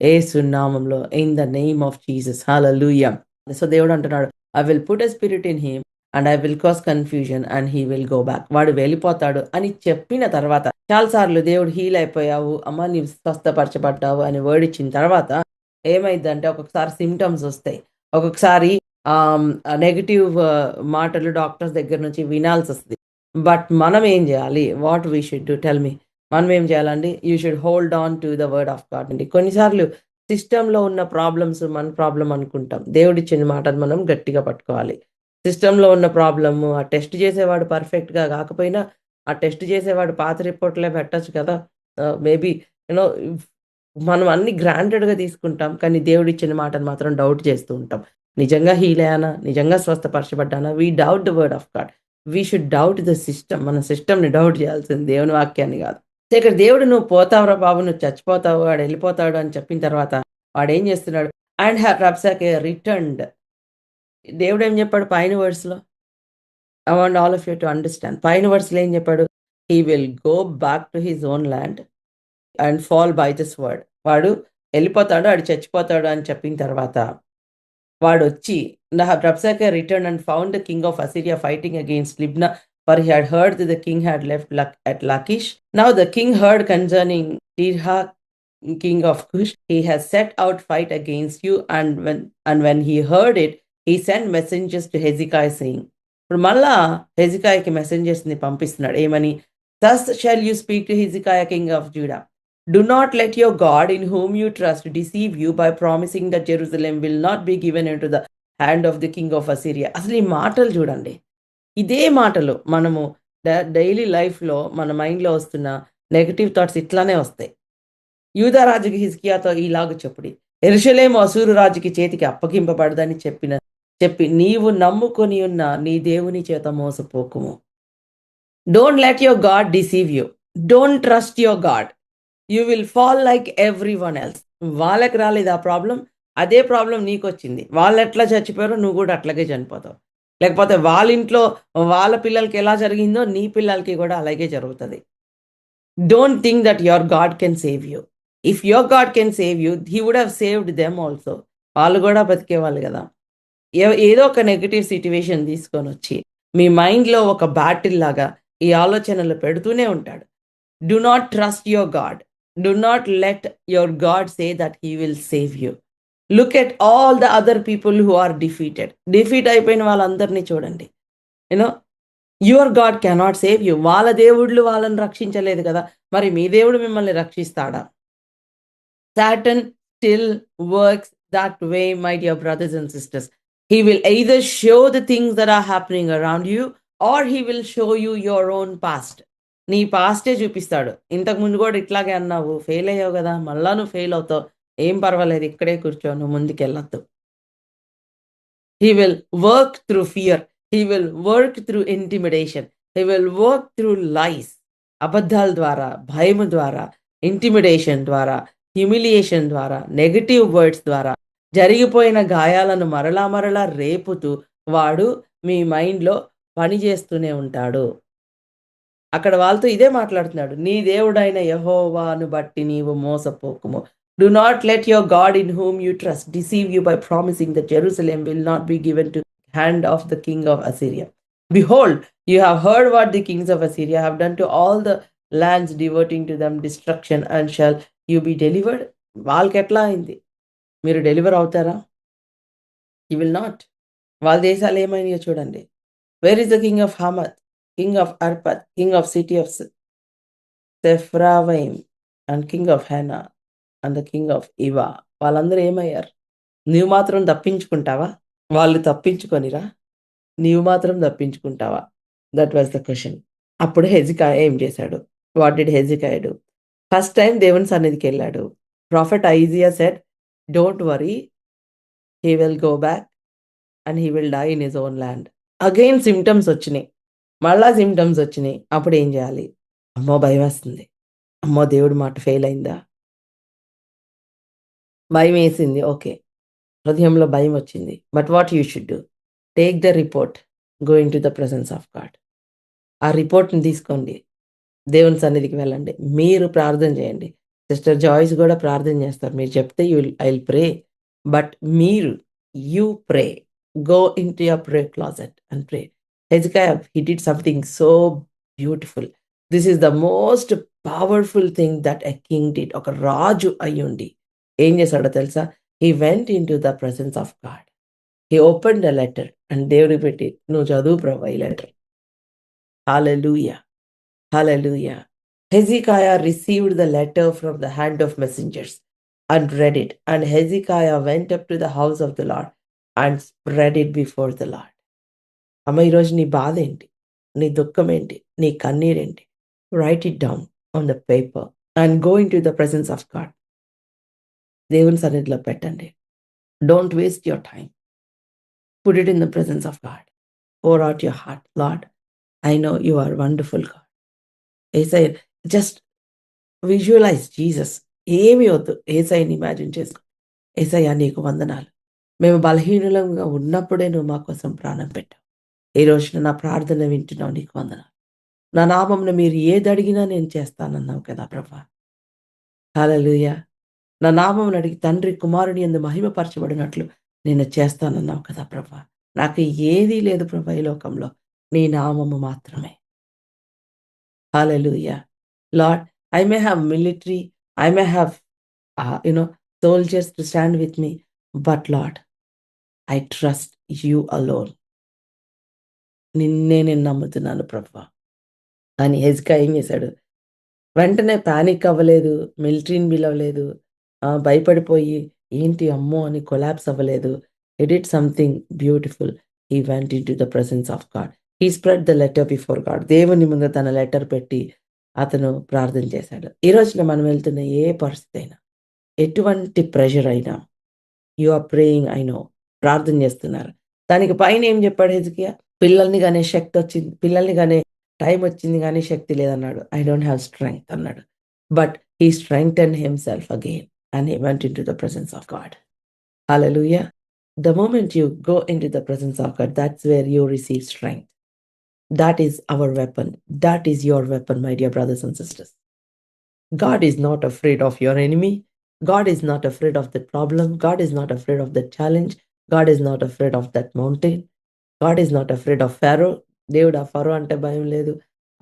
యేసు నామములో, in the name of Jesus. Hallelujah. So దేవుడు అంటున్నాడు, I will put a spirit in him, and I will cause confusion, and he will go back. వాడు వెళ్ళిపోతాడు అని చెప్పిన తర్వాత, చాలాసార్లు దేవుడు హీల్ అయిపోయావు, అమ్మ నీవు స్వస్థపరచబడ్డావు అని వర్డ్ ఇచ్చిన తర్వాత ఏమైందంటే, ఒక్కొక్కసారి సిమ్టమ్స్ వస్తాయి. ఒక్కొక్కసారి నెగటివ్ మాటలు డాక్టర్స్ దగ్గర నుంచి వినాల్సి వస్తుంది. బట్ మనం ఏం చేయాలి? What we should do? Tell me. మనం ఏం చేయాలండి? You should hold on to the word of God అండి. కొన్నిసార్లు సిస్టంలో ఉన్న ప్రాబ్లమ్స్ మన ప్రాబ్లం అనుకుంటాం. దేవుడిచ్చిన మాటను మనం గట్టిగా పట్టుకోవాలి. సిస్టంలో ఉన్న ప్రాబ్లము, ఆ టెస్ట్ చేసేవాడు పర్ఫెక్ట్‌గా కాకపోయినా, ఆ టెస్ట్ చేసేవాడు పాత రిపోర్ట్‌లే పెట్టొచ్చు కదా! మేబీ నో మనం అన్నీ గ్రాంటెడ్‌గా తీసుకుంటాం. కానీ దేవుడిచ్చిన మాటను మాత్రం డౌట్ చేస్తూ ఉంటాం. నిజంగా హీల్ అయ్యానా? నిజంగా స్వస్థపరచబడ్డానా? We doubt the word of God. We should doubt the system. మన సిస్టమ్‌ని డౌట్ చేయాల్సింది దేవుని వాక్యాన్ని కాదు. సో, ఇక్కడ దేవుడు "నువ్వు పోతావురా బాబు! నువ్వు చచ్చిపోతావు. వాడెళ్ళిపోతాడు" అని చెప్పిన తర్వాత వాడేం చేస్తున్నాడు? And Rabshakeh returned. దేవుడేం చెప్పాడు పైన వర్డ్స్‌లో? I want all of you to understand. పైన వర్డ్స్‌లో ఏం చెప్పాడు? He will go back to his own land and fall by this word. వాడు ఎళ్ళిపోతాడు, ఆడు చచ్చిపోతాడు అని చెప్పిన తర్వాత వాడొచ్చి Rabshakeh returned and found the king of Assyria fighting against Libnah, for he had heard that the king had left at Lachish. Now the king heard concerning Tirhak, king of Cush, he has set out fight against you. And when he heard it, he sent messengers to Hezekiah saying, ఇప్పుడు మళ్ళా హెజికాయకి మెసెంజర్స్ని పంపిస్తున్నాడు ఏమని? Thus shall you speak to Hezekiah king of Judah. Do not let your God in whom you trust deceive you by promising that Jerusalem will not be given into the hand of the king of Assyria. అసలు ఈ మాటలు చూడండి. ఇదే మాటలు మనము daily లైఫ్‌లో మన మైండ్‌లో వస్తున్న నెగెటివ్ థాట్స్ ఇట్లానే వస్తాయి. యూదా రాజుకి హిజ్కియాతో ఇలాగ చెప్పుడి. యెరూషలేము అష్షూరు రాజుకి చేతికి అప్పగింపబడదని చెప్పి నీవు నమ్ముకొని ఉన్న నీ దేవుని చేత మోసపోకుము. Don't let your God deceive you. Don't trust your God. You will fall like everyone else. వాళ్ళకి రాలేదు ఆ ప్రాబ్లం. అదే ప్రాబ్లం నీకొచ్చింది. వాళ్ళెట్లా చచ్చిపోయారో నువ్వు కూడా అట్లాగే చనిపోతావు. లేకపోతే వాళ్ళ ఇంట్లో వాళ్ళ పిల్లలకి ఎలా జరిగిందో నీ పిల్లలకి కూడా అలాగే జరుగుతది. Don't think that your God can save you. If your God can save you, he would have saved them also. వాళ్ళు కూడా బతికేవాళ్ళు కదా! ఏదో ఒక నెగెటివ్ సిట్యుయేషన్ తీసుకొనొచ్చి మీ మైండ్‌లో ఒక బ్యాటిల్ లాగా ఈ ఆలోచనలు పెడుతూనే ఉంటాడు. Do not trust your God. Do not let your God say that he will save you. Look at all the other people who are defeated. Defeat అయిపోయిన వాళ్ళందరినీ చూడండి. Your God cannot save you. వాళ్ళ దేవుళ్ళు వాళ్ళని రక్షించలేదు కదా! మరి మీ దేవుడు మిమ్మల్ని రక్షిస్తాడా? Satan still works that way, my dear brothers and sisters. He will either show the things that are happening around you, or he will show you your own past. నీ paste చూపిస్తాడు. ఇంతకుముందు కూడా ఇట్లాగే అన్నావు, ఫెయిల్ అయ్యావు కదా! మళ్ళా నువ్వు ఫెయిల్ అవుతావు. ఏం పర్వాలేదు, ఇక్కడే కూర్చో, నువ్వు ముందుకెళ్ళొద్దు. He will work through fear. He will work through intimidation. He will work through lies. అబద్ధాల ద్వారా, భయము ద్వారా, ఇంటిమిడేషన్ ద్వారా, హ్యూమిలియేషన్ ద్వారా, నెగెటివ్ వర్డ్స్ ద్వారా, జరిగిపోయిన గాయాలను మరలా రేపుతూ వాడు మీ మైండ్‌లో పని చేస్తూనే ఉంటాడు. అక్కడ వాళ్ళతో ఇదే మాట్లాడుతున్నాడు. నీ దేవుడైన యెహోవాను బట్టి నీవు మోసపోకుము. Do not let your God in whom you trust deceive you by promising that Jerusalem will not be given to the hand of the king of Assyria. Behold, you have heard what the kings of Assyria have done to all the lands, devoting to them destruction, and shall you be delivered? వాళ్ళకెట్లా అయింది? మీరు deliver అవుతారా? You will not. వాళ్ళ దేశాలు ఏమైనాయో చూడండి. Where is the king of Hamath? King of Arpad, king of city of Sepharvaim, and king of Hena, and the king of Iva. వాళ్ళందరూ ఏమయ్యారు? నీవు మాత్రం తప్పించుకుంటావా? వాళ్ళు తప్పించుకొనిరా? నీవు మాత్రం తప్పించుకుంటావా? That was the question. అప్పుడు హెజికాయ ఏం చేశాడు? What did Hezekiah do? First time దేవుని సన్నిధికి వెళ్ళాడు. Prophet Isaiah said, don't worry, he will go back and he will die in his own land. Again symptoms వచ్చినాయి. మళ్ళా సిమ్టమ్స్ వచ్చినాయి. అప్పుడు ఏం చేయాలి? అమ్మో భయమేస్తుంది. అమ్మో దేవుడి మాట ఫెయిల్ అయిందా? భయం వేసింది. ఓకే. హృదయంలో భయం వచ్చింది. But what you should do? Take the report, go in to the presence of God. ఆ రిపోర్ట్‌ని తీసుకోండి. దేవుని సన్నిధికి వెళ్ళండి. మీరు ప్రార్థన చేయండి. సిస్టర్ జాయిస్ కూడా ప్రార్థన చేస్తారు. మీరు చెప్తే I will pray. But you pray. Go into your prayer closet and pray. Hezekiah, he did something so beautiful. This is the most powerful thing that a king did. ఒక రాజు అయ్యుండి ఏం చేశాడో తెలుసా? He went into the presence of God. He opened a letter and దేవుడికి పెట్టి, నువ్వు చదువు ప్రభు ఈ letter. Hallelujah. Hallelujah. Hezekiah received the letter from the hand of messengers. and read it. And Hezekiah went up to the house of the Lord and spread it before the Lord. అమ్మ, ఈరోజు నీ బాధ ఏంటి, నీ దుఃఖం ఏంటి, నీ కన్నీరేంటి? Write it down on the paper and go in to the presence of God. దేవుని సన్నిధిలో పెట్టండి. Don't waste your time. Put it in the presence of God. Pour out your heart. Lord, I know you are wonderful God. ఏసై, just visualize Jesus. ఏమి వద్దు, ఏసైని imagine చేసుకో. ఏసయ్యా, నీకు వందనాలు. మేము బలహీనులంగా ఉన్నప్పుడే నువ్వు మా కోసం ప్రాణం పెట్టావు. ఈ రోజున నా ప్రార్థన వింటున్నావు, నీకు వందనాలు. నా నామంలో మీరు ఏది అడిగినా నేను చేస్తానన్నావు కదా ప్రభా. హల్లెలూయా. నా నామమును అడిగి తండ్రి కుమారుని యందు మహిమపరచబడినట్లు నేను చేస్తానన్నావు కదా ప్రభా. నాకు ఏదీ లేదు ప్రభా ఈ లోకంలో, నీ నామము మాత్రమే. Hallelujah. Lord, I may have military, I may have, soldiers to stand with me, but Lord, I trust you alone. నిన్నే నేను నమ్ముతున్నాను ప్రభా అని హెజ్కియా ఏం చేశాడు? వెంటనే పానిక్ అవ్వలేదు, మిలిటరీని పిలవలేదు, భయపడిపోయి ఏంటి అమ్మో అని కొలాప్స్ అవ్వలేదు. హి did something beautiful. He went in to the presence of God. He spread the letter before God. దేవుని ముందు తన లెటర్ పెట్టి అతను ప్రార్థన చేశాడు. ఈ రోజున మనం వెళ్తున్న ఏ పరిస్థితి అయినా, ఎటువంటి ప్రెషర్ అయినా, you are praying, I know, ప్రార్థన చేస్తున్నారు. దానికి పైన ఏం చెప్పాడు హెజ్కియా? పిల్లల్ని కానీ శక్తి వచ్చింది, పిల్లల్ని కానీ టైం వచ్చింది కానీ శక్తి లేదన్నాడు. ఐ డోంట్ హ్యావ్ స్ట్రెంగ్త్ అన్నాడు. But he strengthen himself again and he went in to the presence of God. Hallelujah. The moment you go into the presence of God, that's where you receive strength. That is our weapon. That is your weapon, my dear brothers and sisters. God is not afraid of your enemy. God is not afraid of the problem. God is not afraid of the challenge. God is not afraid of that mountain. God is not afraid of Pharaoh. దేవుడు ఆ ఫరో అంటే భయం లేదు,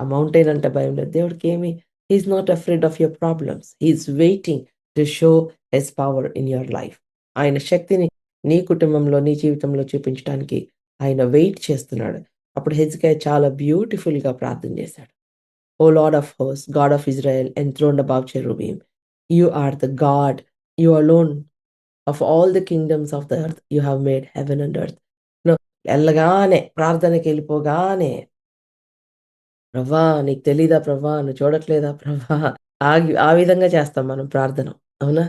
ఆ mountain అంటే భయం లేదు. దేవుడికి ఏమి, he is not afraid of your problems. He is waiting to show his power in your life. ఆయన శక్తిని నీ కుటుంబంలో, నీ జీవితంలో చూపించడానికి ఆయన వెయిట్ చేస్తున్నాడు. అప్పుడు హెజ్కియా చాలా బ్యూటిఫుల్గా ప్రార్థన చేశాడు. O Lord of host, God of Israel, enthroned above cherubim, you are the God, you alone of all the kingdoms of the earth, you have made heaven and earth. వెళ్ళగానే, ప్రార్థనకి వెళ్ళిపోగానే, ప్రభా నీకు తెలీదా ప్రభా, నువ్వు చూడట్లేదా ప్రభా, ఆ విధంగా చేస్తాం మనం ప్రార్థన, అవునా?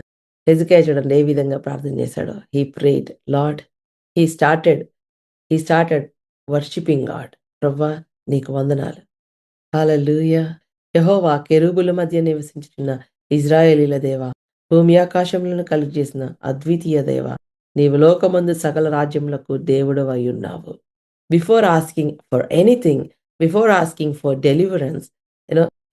హెజ్కియా చూడండి ఏ విధంగా ప్రార్థన చేశాడో. He prayed, Lord, he started worshipping God. ప్రభా నీకు వందనాలు. హల్లెలూయా. యెహోవా, కెరూబుల మధ్య నివసించుచున్న ఇజ్రాయేలీల దేవా, భూమి ఆకాశములను కలుగజేసిన అద్వితీయ దేవా, నీవు లోకమందు సకల రాజ్యములకు దేవుడవై ఉన్నావు. Before asking for anything, before asking for deliverance,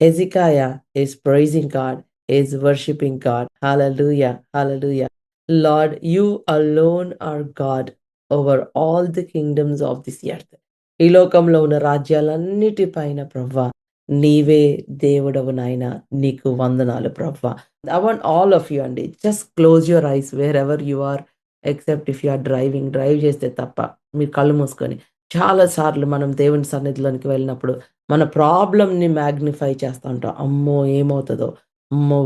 Hezekiah is praising God, is worshiping God. Hallelujah, hallelujah. Lord, you alone are God over all the kingdoms of this earth. ఈ లోకంలో ఉన్న రాజ్యాలన్నిటిపైన ప్రవ్వా నీవే దేవుడవు నాయనా, నీకు వందనాలు ప్రవ్వా. I want all of you అండి, just close your eyes wherever you are, except if you are drive చేస్తే తప్ప మీరు కళ్ళు మూసుకొని. చాలాసార్లు మనం దేవుని సన్నిధిలోనికి వెళ్ళినప్పుడు మన ప్రాబ్లమ్ని మ్యాగ్నిఫై చేస్తూ ఉంటాం. అమ్మో ఏమవుతుందో, అమ్మో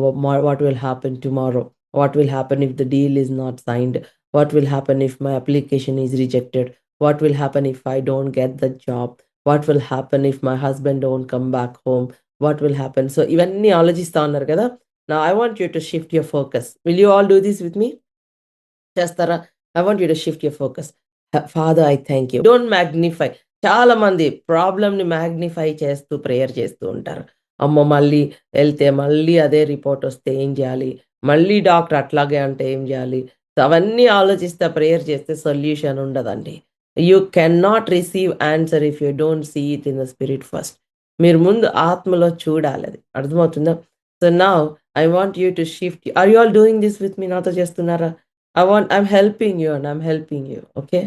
what will happen tomorrow, what will happen if the deal is not signed, what will happen if my application is rejected, what will happen if I don't get the job, what will happen if my husband don't come back home, what will happen. So ఇవన్నీ ఆలోచిస్తూ ఉన్నారు కదా. Now I want you to shift your focus. Will you all do this with me? చేస్తారా? I want you to shift your focus. Father, I thank you. Don't magnify. చాలా మంది ప్రాబ్లమ్ని magnify చేస్తూ prayer చేస్తూ ఉంటారు. అమ్మో మళ్ళీ వెళ్తే మళ్ళీ అదే రిపోర్ట్ వస్తే ఏం చేయాలి, మళ్ళీ డాక్టర్ అట్లాగే అంటే ఏం చేయాలి. అవన్నీ ఆలోచిస్తే ప్రేయర్ చేస్తే సొల్యూషన్ ఉండదండి. You cannot receive answer if you don't see it in the spirit first. మీరు ముందు ఆత్మలో చూడాలి, అది అర్థమవుతుందా? So now I want you to shift. Are you all doing this with me? నాతో చేస్తున్నారా? I'm helping you and I'm helping you. Okay,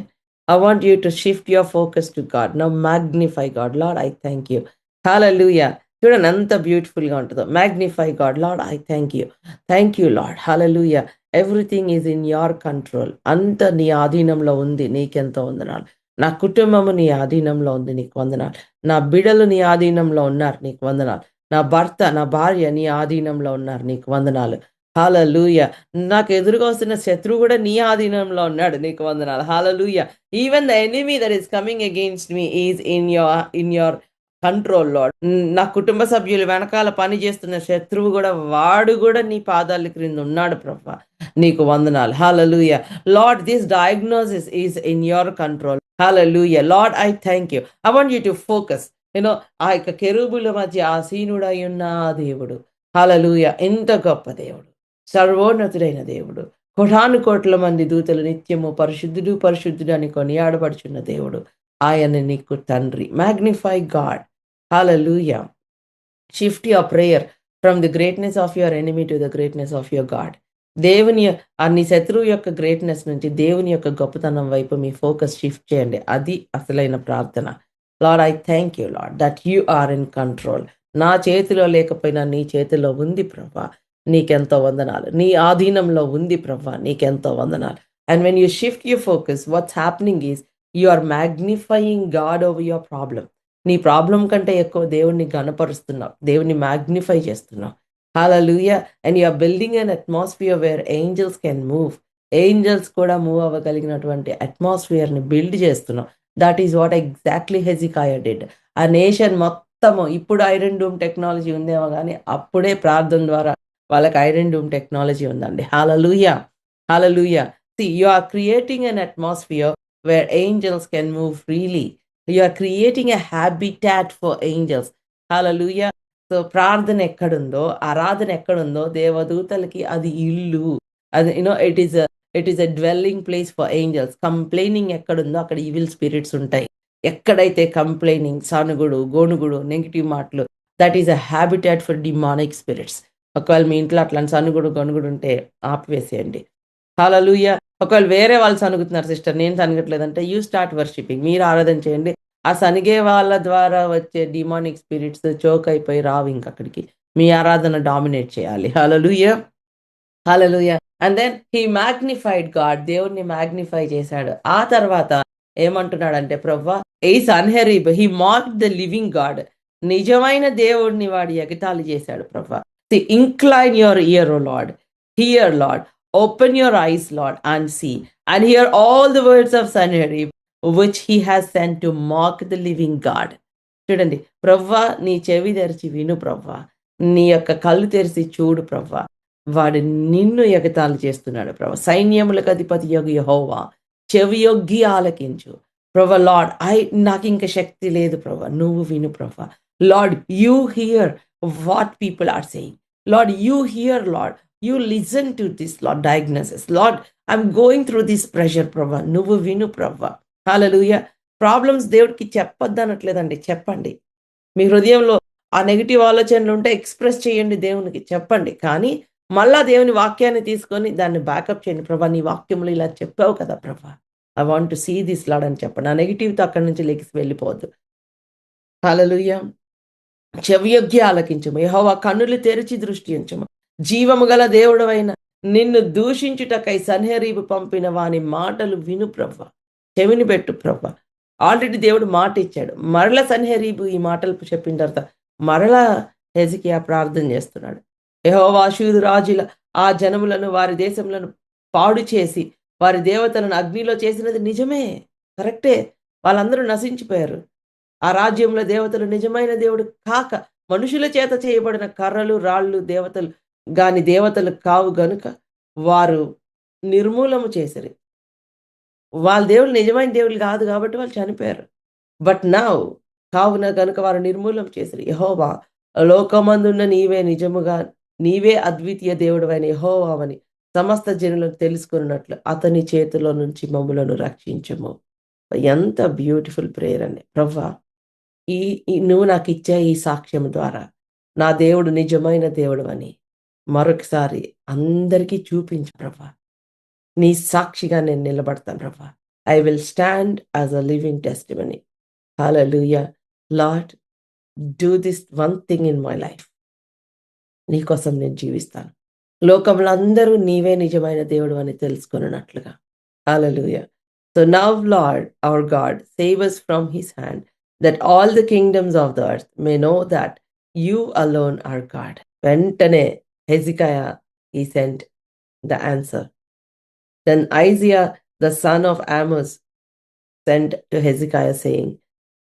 I want you to shift your focus to God. Now magnify God. Lord, I thank you. Hallelujah. చూడండి ఎంత బ్యూటిఫుల్గా ఉంటుందో. Magnify God. Lord, I thank you lord. Hallelujah. Everything is in your control. అంత నీ ఆధీనంలో ఉంది, నీకెంతో వందనాలు. నా కుటుంబము నీ ఆధీనంలో ఉంది, నీకు వందనాలు. నా బిడ్డలు నీ ఆధీనంలో ఉన్నారు, నీకు వందనాలు. నా భర్త, నా భార్య నీ ఆధీనంలో ఉన్నారు, నీకు వందనాలు. హల్లెలూయా! నాకు ఎదురుగా వస్తున్న శత్రువు గూడా నీ ఆధీనంలో ఉన్నాడు. నీకు వందనాలు. Hallelujah! Even the enemy that is coming against me is in your control Lord. నా కుటుంబ సభ్యులు వెనకాల పని చేస్తున్న శత్రువు గూడా వాడు గూడా నీ పాదాల క్రింద ఉన్నాడు ప్రభా! నీకు వందనాలు. Hallelujah! Lord this diagnosis is in your control. Hallelujah! Lord I thank you. I want you to focus. ఆ యొక్క కెరూబుల మధ్య ఆసీనుడై ఉన్న ఆ దేవుడు. హల్లెలూయా! ఎంత గొప్ప దేవుడు. సర్వోన్నతుడైన దేవుడు. కోటానుకోట్ల మంది దూతలు నిత్యము పరిశుద్ధుడు, పరిశుద్ధుడు అని కొనియాడబడుచున్న దేవుడు. ఆయన నీకు తండ్రి. Magnify God. Hallelujah! Shift your prayer from the greatness of your enemy to the greatness of your God. నీ శత్రువు యొక్క గ్రేట్‌నెస్ నుంచి దేవుని యొక్క గొప్పతనం వైపు మీ ఫోకస్ షిఫ్ట్ చేయండి. అది అసలైన ప్రార్థన. Lord I thank you Lord that you are in control. నా చేతిలో లేకపోయినా నీ చేతిలో ఉంది ప్రభా! నీకెంతో వందనాలు. నీ ఆధీనంలో ఉంది ప్రభా! నీకెంతో వందనాలు. And when you shift your focus what's happening is you are magnifying God over your problem. నీ ప్రాబ్లమ్ కంటే ఎక్కువ దేవుడిని ఘనపరుస్తున్నావు. దేవుడిని మాగ్నిఫై చేస్తున్నావు. Hallelujah! And you are building an atmosphere where angels can move. Angels కూడా మూవ్ అవ్వగలిగినటువంటి అట్మాస్ఫియర్‌ని బిల్డ్ చేస్తున్నావు. That is what exactly Hezekiah did. ఆ నేషన్ మొత్తము ఇప్పుడు ఐరన్ డూమ్ టెక్నాలజీ ఉందేమో గానీ, అప్పుడే ప్రార్థన ద్వారా వాళ్ళకి ఐరన్ డూమ్ టెక్నాలజీ ఉందండి. Hallelujah! Hallelujah! See you are creating an atmosphere where angels can move freely. You are creating a habitat for angels. Hallelujah! So, ప్రార్థన ఎక్కడుందో, ఆరాధన ఎక్కడుందో దేవదూతలకి అది ఇల్లు. అది it is a dwelling place for angels. Complaining ఎక్కడుందో అక్కడ ఈవిల్ స్పిరిట్స్ ఉంటాయి. ఎక్కడైతే కంప్లెయినింగ్, సణుగుడు, గొణుగుడు, నెగెటివ్ మాటలు that is a habitat for demonic spirits. ఒకవేళ మీ ఇంట్లో అట్లాంటి సణుగుడు, గొణుగుడు ఉంటే ఆపివేసేయండి. హల్లెలూయా! ఒకవేళ వేరే వాళ్ళు సణుగుతున్నారు సిస్టర్ నేను సనగట్లేదంటే యూ స్టార్ట్ వర్షిపింగ్. మీరు ఆరాధన చేయండి. ఆ సనిగే వాళ్ళ ద్వారా వచ్చే డిమానిక్ స్పిరిట్స్ చోక్ అయిపోయి రావింకక్కడికి. మీ ఆరాధన డామినేట్ చేయాలి. Hallelujah! Hallelujah! And then he magnified God. దేవుడిని మాగ్నిఫై చేశాడు. ఆ తర్వాత ఏమంటున్నాడంటే ప్రభువా ఈ Sennacherib he mocked the living God. నిజమైన దేవుడిని వాడు ఎగతాళి చేశాడు ప్రభువా. Incline your ear O lord. Hear lord. Open your eyes lord and see and hear all the words of Sennacherib which he has sent to mock the living God. చూడండి ప్రభువా నీ చెవి తెరిచి విను ప్రభువా. నీ యొక్క కళ్ళు తెరిచి చూడు ప్రభువా. వాడు నిన్ను ఎగతాళి చేస్తున్నాడు ప్రభా. సైన్యములకు అధిపతి యొగు యెహోవా చెవియొగ్గి ఆలకించు. ప్రభా లార్డ్ నాకింక శక్తి లేదు ప్రభా. నువ్వు విను ప్రభా. Lord you hear what people are saying. Lord you hear Lord. You listen to this Lord diagnosis. Lord I'm going through this pressure ప్రభా. నువ్వు విను ప్రభా. హల్లెలూయా! ప్రాబ్లమ్స్ దేవుడికి చెప్పొద్దనట్లేదండి. చెప్పండి. మీ హృదయంలో ఆ నెగెటివ్ ఆలోచనలుంటే ఎక్స్‌ప్రెస్ చేయండి దేవునికి. చెప్పండి. కానీ మళ్ళా దేవుని వాక్యాన్ని తీసుకొని దాన్ని బ్యాకప్ చేయండి. ప్రభా నీ వాక్యంలో ఇలా చెప్పావు కదా ప్రభా! I want to see this Lord అని చెప్పండి. ఆ నెగెటివ్‌తో అక్కడి నుంచి లెగిసి వెళ్ళిపోవద్దు. హల్లెలూయా! చెవియొగ్గి ఆలకించుము. యెహోవా కన్నులు తెరిచి దృష్టి ఉంచుము. జీవము గల దేవుడవైన నిన్ను దూషించుటకై సన్హెరీబు పంపిన వాని మాటలు విను ప్రభా. చెవిని పెట్టు ప్రభా. ఆల్రెడీ దేవుడు మాట ఇచ్చాడు. మరల సన్హెరీబు ఈ మాటలు చెప్పిన తర్వాత మరలా హెజికియా ప్రార్థన చేస్తున్నాడు. యెహోవా అష్షూరు రాజుల ఆ జనములను వారి దేశములను పాడు చేసి వారి దేవతలను అగ్నిలో చేసినది నిజమే. కరెక్టే. వాళ్ళందరూ నశించిపోయారు. ఆ రాజ్యంలో దేవతలు నిజమైన దేవుడు కాక మనుషుల చేత చేయబడిన కర్రలు, రాళ్ళు దేవతలు కావు గనుక వారు నిర్మూలము చేసిరి. వాళ్ళ దేవుళ్ళు నిజమైన దేవుళ్ళు కాదు కాబట్టి వాళ్ళు చనిపోయారు. బట్ నౌ కావున గనుక వారు నిర్మూలం చేసిరి. యెహోవా లోకమందున్న నీవే అద్వితీయ దేవుడవైన యెహోవావని సమస్త జనులకు తెలుసుకొనున్నట్లు అతని చేతిలో నుంచి మమ్ములను రక్షించుము. ఎంత బ్యూటిఫుల్ ప్రేయర్ అండి. ప్రభువా ఈ ఈ నువ్వు నాకిచ్చే ఈ సాక్ష్యం ద్వారా నా దేవుడు నిజమైన దేవుడవని మరొకసారి అందరికీ చూపించు ప్రభా. నీ సాక్షిగా నేను నిలబడతాను ప్రభా. I will stand as a living testimony. Hallelujah! Lord do this one thing in my life. నీకోసం నేను జీవిస్తాను. లోకంలో అందరూ నీవే నిజమైన దేవుడు అని తెలుసుకొనున్నట్లుగా. Hallelujah! So now lord our God save us from his hand that all the kingdoms of the earth may know that you alone are God. వెంటనే హెజికియా he sent the answer. Then Isaiah, the son of Amos, sent to Hezekiah, saying,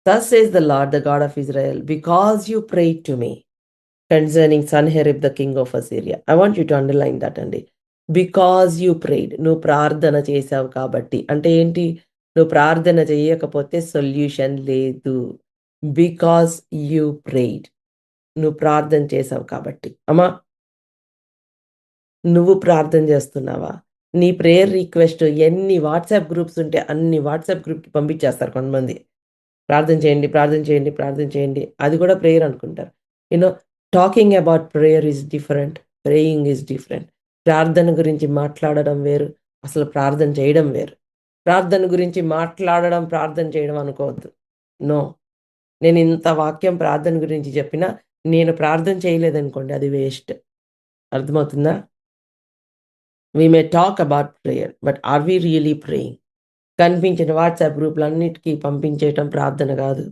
Thus says the Lord, the God of Israel, because you prayed to me concerning Sanherib, the king of Assyria. I want you to underline that అండి. Because you prayed. నువ్వు ప్రార్థన చేసావు కాబట్టి. అంటే ఏంటి? నువ్వు ప్రార్థన చేయకపోతే సొల్యూషన్ లేదు. Because you prayed. నువ్వు ప్రార్థన చేసావు కాబట్టి. అమ్మా, నువ్వు ప్రార్థన చేస్తున్నావా? నీ ప్రేయర్ రిక్వెస్ట్ ఎన్ని వాట్సాప్ గ్రూప్స్ ఉంటే అన్ని వాట్సాప్ గ్రూప్కి పంపించేస్తారు కొంతమంది. ప్రార్థన చేయండి, ప్రార్థన చేయండి, ప్రార్థన చేయండి. అది కూడా ప్రేయర్ అనుకుంటారు. You know, talking about prayer is different, praying is different. ప్రార్థన గురించి మాట్లాడడం వేరు, అసలు ప్రార్థన చేయడం వేరు. ప్రార్థన గురించి మాట్లాడడం ప్రార్థన చేయడం అనుకోవద్దు. నో, నేను ఇంత వాక్యం ప్రార్థన గురించి చెప్పినా నేను ప్రార్థన చేయలేదనుకోండి, అది వేస్ట్. అర్థమవుతుందా? We may talk about prayer, but are we really praying? కనిపించిన వాట్సాప్ గ్రూప్లన్నిటికీ పంపించేయటం ప్రార్థన కాదు.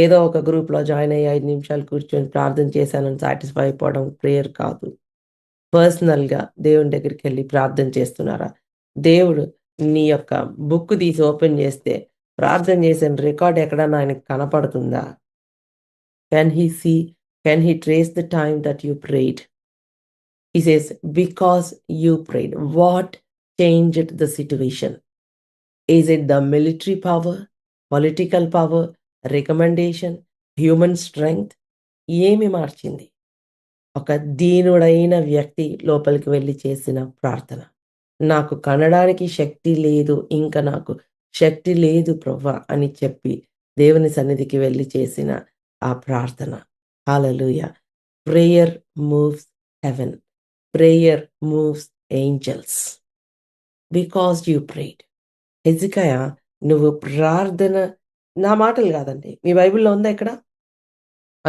ఏదో ఒక గ్రూప్లో జాయిన్ అయ్యి 5 నిమిషాలు కూర్చొని ప్రార్థన చేశానని సాటిస్ఫై అయిపోవడం ప్రేయర్ కాదు. పర్సనల్గా దేవుని దగ్గరికి వెళ్ళి ప్రార్థన చేస్తున్నారా? దేవుడు నీ యొక్క బుక్ తీసి ఓపెన్ చేస్తే ప్రార్థన చేసిన రికార్డ్ ఎక్కడన్నా ఆయనకు కనపడుతుందా? Can he see, can he trace the time that you prayed? He says, because you prayed. What changed the situation? Is it the military power, political power, recommendation, human strength? ఏమి మార్చింది? ఒక దీనుడైన వ్యక్తి లోపలికి వెళ్ళి చేసిన ప్రార్థన. నాకు కనడానికి శక్తి లేదు, ఇంకా నాకు శక్తి లేదు ప్రభువా అని చెప్పి దేవుని సన్నిధికి వెళ్ళి చేసిన ఆ ప్రార్థన. Hallelujah. Prayer moves heaven. Prayer moves angels. Because you prayed. Hezekiah, నువ్వు ప్రార్థన, నా మాటలు కాదండి, మీ బైబిల్లో ఉందా ఇక్కడ?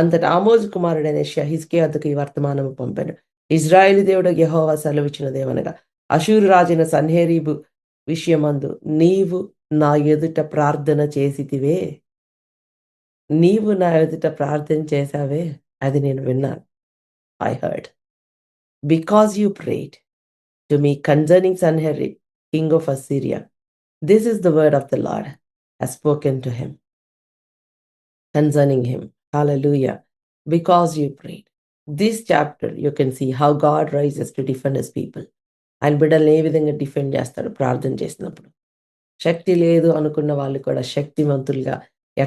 అంతటా ఆమోజు కుమారుడైన హిజ్కియాకు ఈ వర్తమానము పంపాను. ఇజ్రాయేలు దేవుడు యెహోవా సెలవిచ్చినదేమనగా, అషూరు రాజైన సన్హెరీబు విషయమందు నీవు నా ఎదుట ప్రార్థన చేసితివే. నీవు నా ఎదుట ప్రార్థన చేశావే, అది నేను విన్నాను. I heard. Because you prayed to me concerning Sanherib, king of Assyria, this is the word of the Lord has spoken to him concerning him. Hallelujah. Because you prayed. This chapter, you can see how God rises to defend his people. ఆయన బిడ్డల్ని ఏ విధంగా defend చేస్తాడు ప్రార్థన చేసినప్పుడు. శక్తి లేదు అనుకున్న వాళ్ళు కూడా శక్తివంతులుగా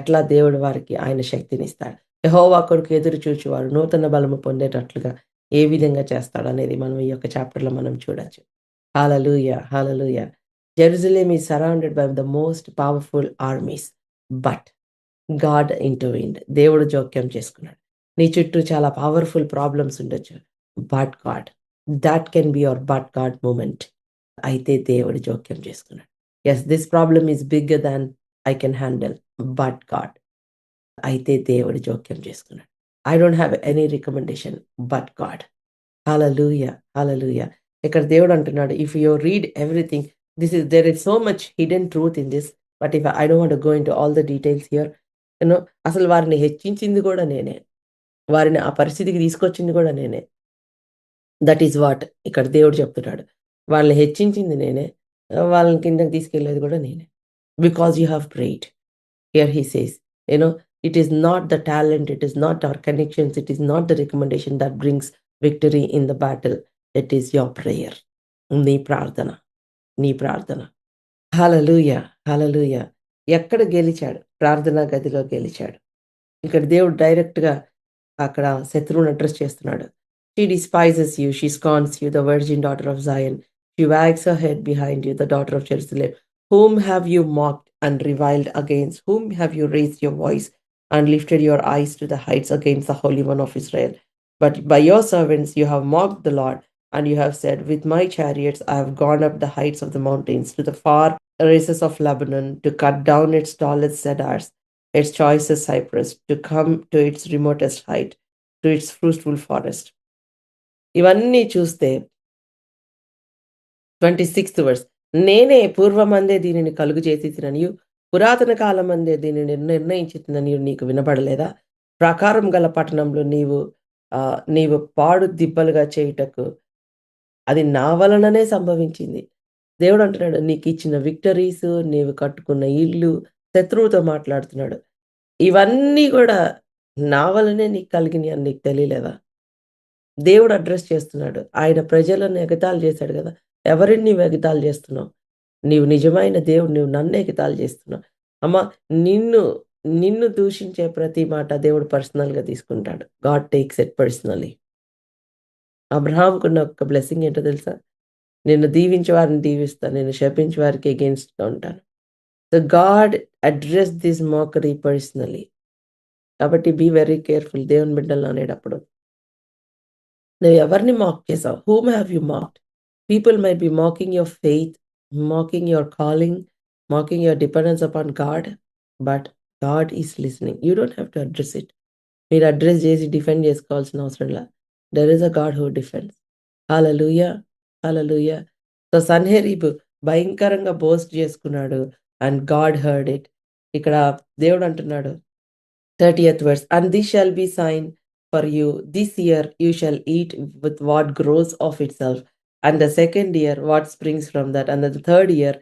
ఎట్లా దేవుడు వారికి ఆయన శక్తినిస్తాడు. యెహోవా కొరకు ఎదురు చూచువారు నూతన బలము పొందేటట్లుగా ఏ విధంగా చేస్తాడు అనేది మనం ఈ యొక్క చాప్టర్లో మనం చూడొచ్చు. Hallelujah, hallelujah. Jerusalem is surrounded by the most powerful armies, but God intervened. దేవుడు జోక్యం చేసుకున్నాడు. నీ చుట్టూ చాలా పవర్ఫుల్ ప్రాబ్లమ్స్ ఉండొచ్చు, but God, that can be your but God moment. అయితే దేవుడు జోక్యం చేసుకున్నాడు. Yes, this problem is bigger than I can handle, but God. అయితే దేవుడు జోక్యం చేసుకున్నాడు. I don't have any recommendation but God. Hallelujah, hallelujah. ఇక్కడ దేవుడు అంటున్నాడు, if you read everything, there is so much hidden truth in this, but if I don't want to go into all the details here, అసలు వారిని హెచ్చించింది కూడా నేనే, వారిని ఆ పరిస్థితికి తీసుకొచ్చింది కూడా నేనే. దట్ ఈస్ వాట్ ఇక్కడ దేవుడు చెప్తున్నాడు. వాళ్ళని హెచ్చించింది నేనే, వాళ్ళని కిందకి తీసుకెళ్లేది కూడా నేనే. Because you have prayed. Here he says, it is not the talent, it is not our connections, it is not the recommendation that brings victory in the battle. It is your prayer. నీ ప్రార్థన, నీ ప్రార్థన. హల్లెలూయా, హల్లెలూయా. ఎక్కడ గెలిచాడు? ప్రార్థనా గదిలో గెలిచాడు. ఇక్కడ దేవుడు డైరెక్ట్గా అక్కడ శత్రువుని అడ్రస్ చేస్తున్నాడు. She despises you, she scorns you, the virgin daughter of Zion. She wags her head behind you, the daughter of Jerusalem. Whom have you mocked and reviled against? Whom have you raised your voice and lifted your eyes to the heights against the Holy One of Israel? But by your servants you have mocked the Lord, and you have said, with my chariots I have gone up the heights of the mountains, to the far races of Lebanon, to cut down its tallest cedars, its choicest cypress, to come to its remotest height, to its fruitful forest. ఇవన్నీ చూస్తే 26th verse, నేనే పూర్వమందే దీనిని కలుగు చేసేసిననియు పురాతన కాలమందే దీనిని నిర్ణయించిననియు నీకు వినబడలేదా? ప్రాకారం గల పట్టణంలో నీవు పాడు దిబ్బలుగా చేయుటకు అది నా వలననే సంభవించింది. దేవుడు అంటున్నాడు, నీకిచ్చిన విక్టరీస్, నీవు కట్టుకున్న ఇల్లు, శత్రువుతో మాట్లాడుతున్నాడు. ఇవన్నీ గూడా నా వల్లనే నీకు కలిగినియి అని నీకు తెలియలేదా? దేవుడు అడ్రెస్ చేస్తున్నాడు. ఆయన ప్రజలను ఎగతాళి చేశాడు గదా! ఎవరిని నీవు ఎగతాళి చేస్తున్నావు? నీవు నిజమైన దేవుడు, నీవు నన్ను ఎగతాళి చేస్తున్నావు. అమ్మా, నిన్ను నిన్ను దూషించే ప్రతి మాట దేవుడు పర్సనల్‌గా తీసుకుంటాడు. God takes it personally. అబ్రహాముకున్న ఒక బ్లెస్సింగ్ ఏంటో తెలుసా? నిన్ను దీవించే వారిని దీవిస్తా. నిన్ను శపించే వారికి అగెయిన్స్ట్‌గా ఉంటాను. So, God address this mockery personally. కాబట్టి బీ వెరీ కేర్‌ఫుల్ దేవుని బిడ్డలు అనేటప్పుడు. నువ్వు ఎవరిని మాక్ చేసావు? Whom have you mocked? People might be mocking your faith, mocking your calling, mocking your dependence upon God. But God is listening. You don't have to address it. మీరు address చేసి defend చేసుకోవాల్సిన అవసరంలా. There is a God who defends. Hallelujah! Hallelujah! So, Sennacherib భయంకరంగా boast చేసుకున్నాడు. And God heard it. ఇక్కడ దేవుడు అంటున్నాడు 30th verse, and this shall be sign for you. This year you shall eat with what grows of itself, and the second year what springs from that, and the third year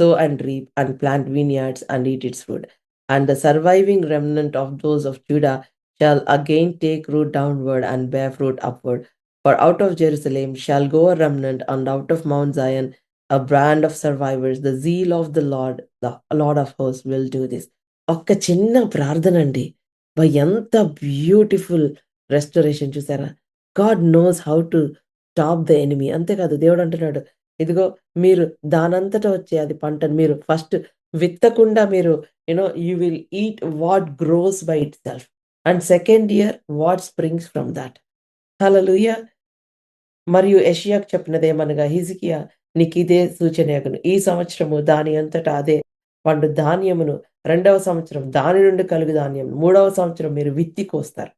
sow and reap and plant vineyards and eat its fruit. And the surviving remnant of those of Judah shall again take root downward and bear fruit upward. For out of Jerusalem shall go a remnant, and out of Mount Zion a brand of survivors. The zeal of the Lord of hosts will do this. ఒక్క చిన్న ప్రార్థన అండి. ఎంత beautiful restoration చూసారా? God knows how to stop the enemy. అంతేకాదు దేవుడు అంటున్నాడు, ఇదిగో మీరు దానంతట వచ్చే అది పంటను మీరు ఫస్ట్ విత్తకుండా మీరు you will eat what grows by itself, and second year what springs from that. Hallelujah! మరియు యెషయాకు చెప్పినదేమనగా, హిజ్కియా నీకిదే సూచనయగును. ఈ సంవత్సరము దాని అంతటా అదే పండు ధాన్యమును, రెండవ సంవత్సరం దాని నుండి కలుగు ధాన్యం, మూడవ సంవత్సరం మీరు విత్తి కోస్తారు.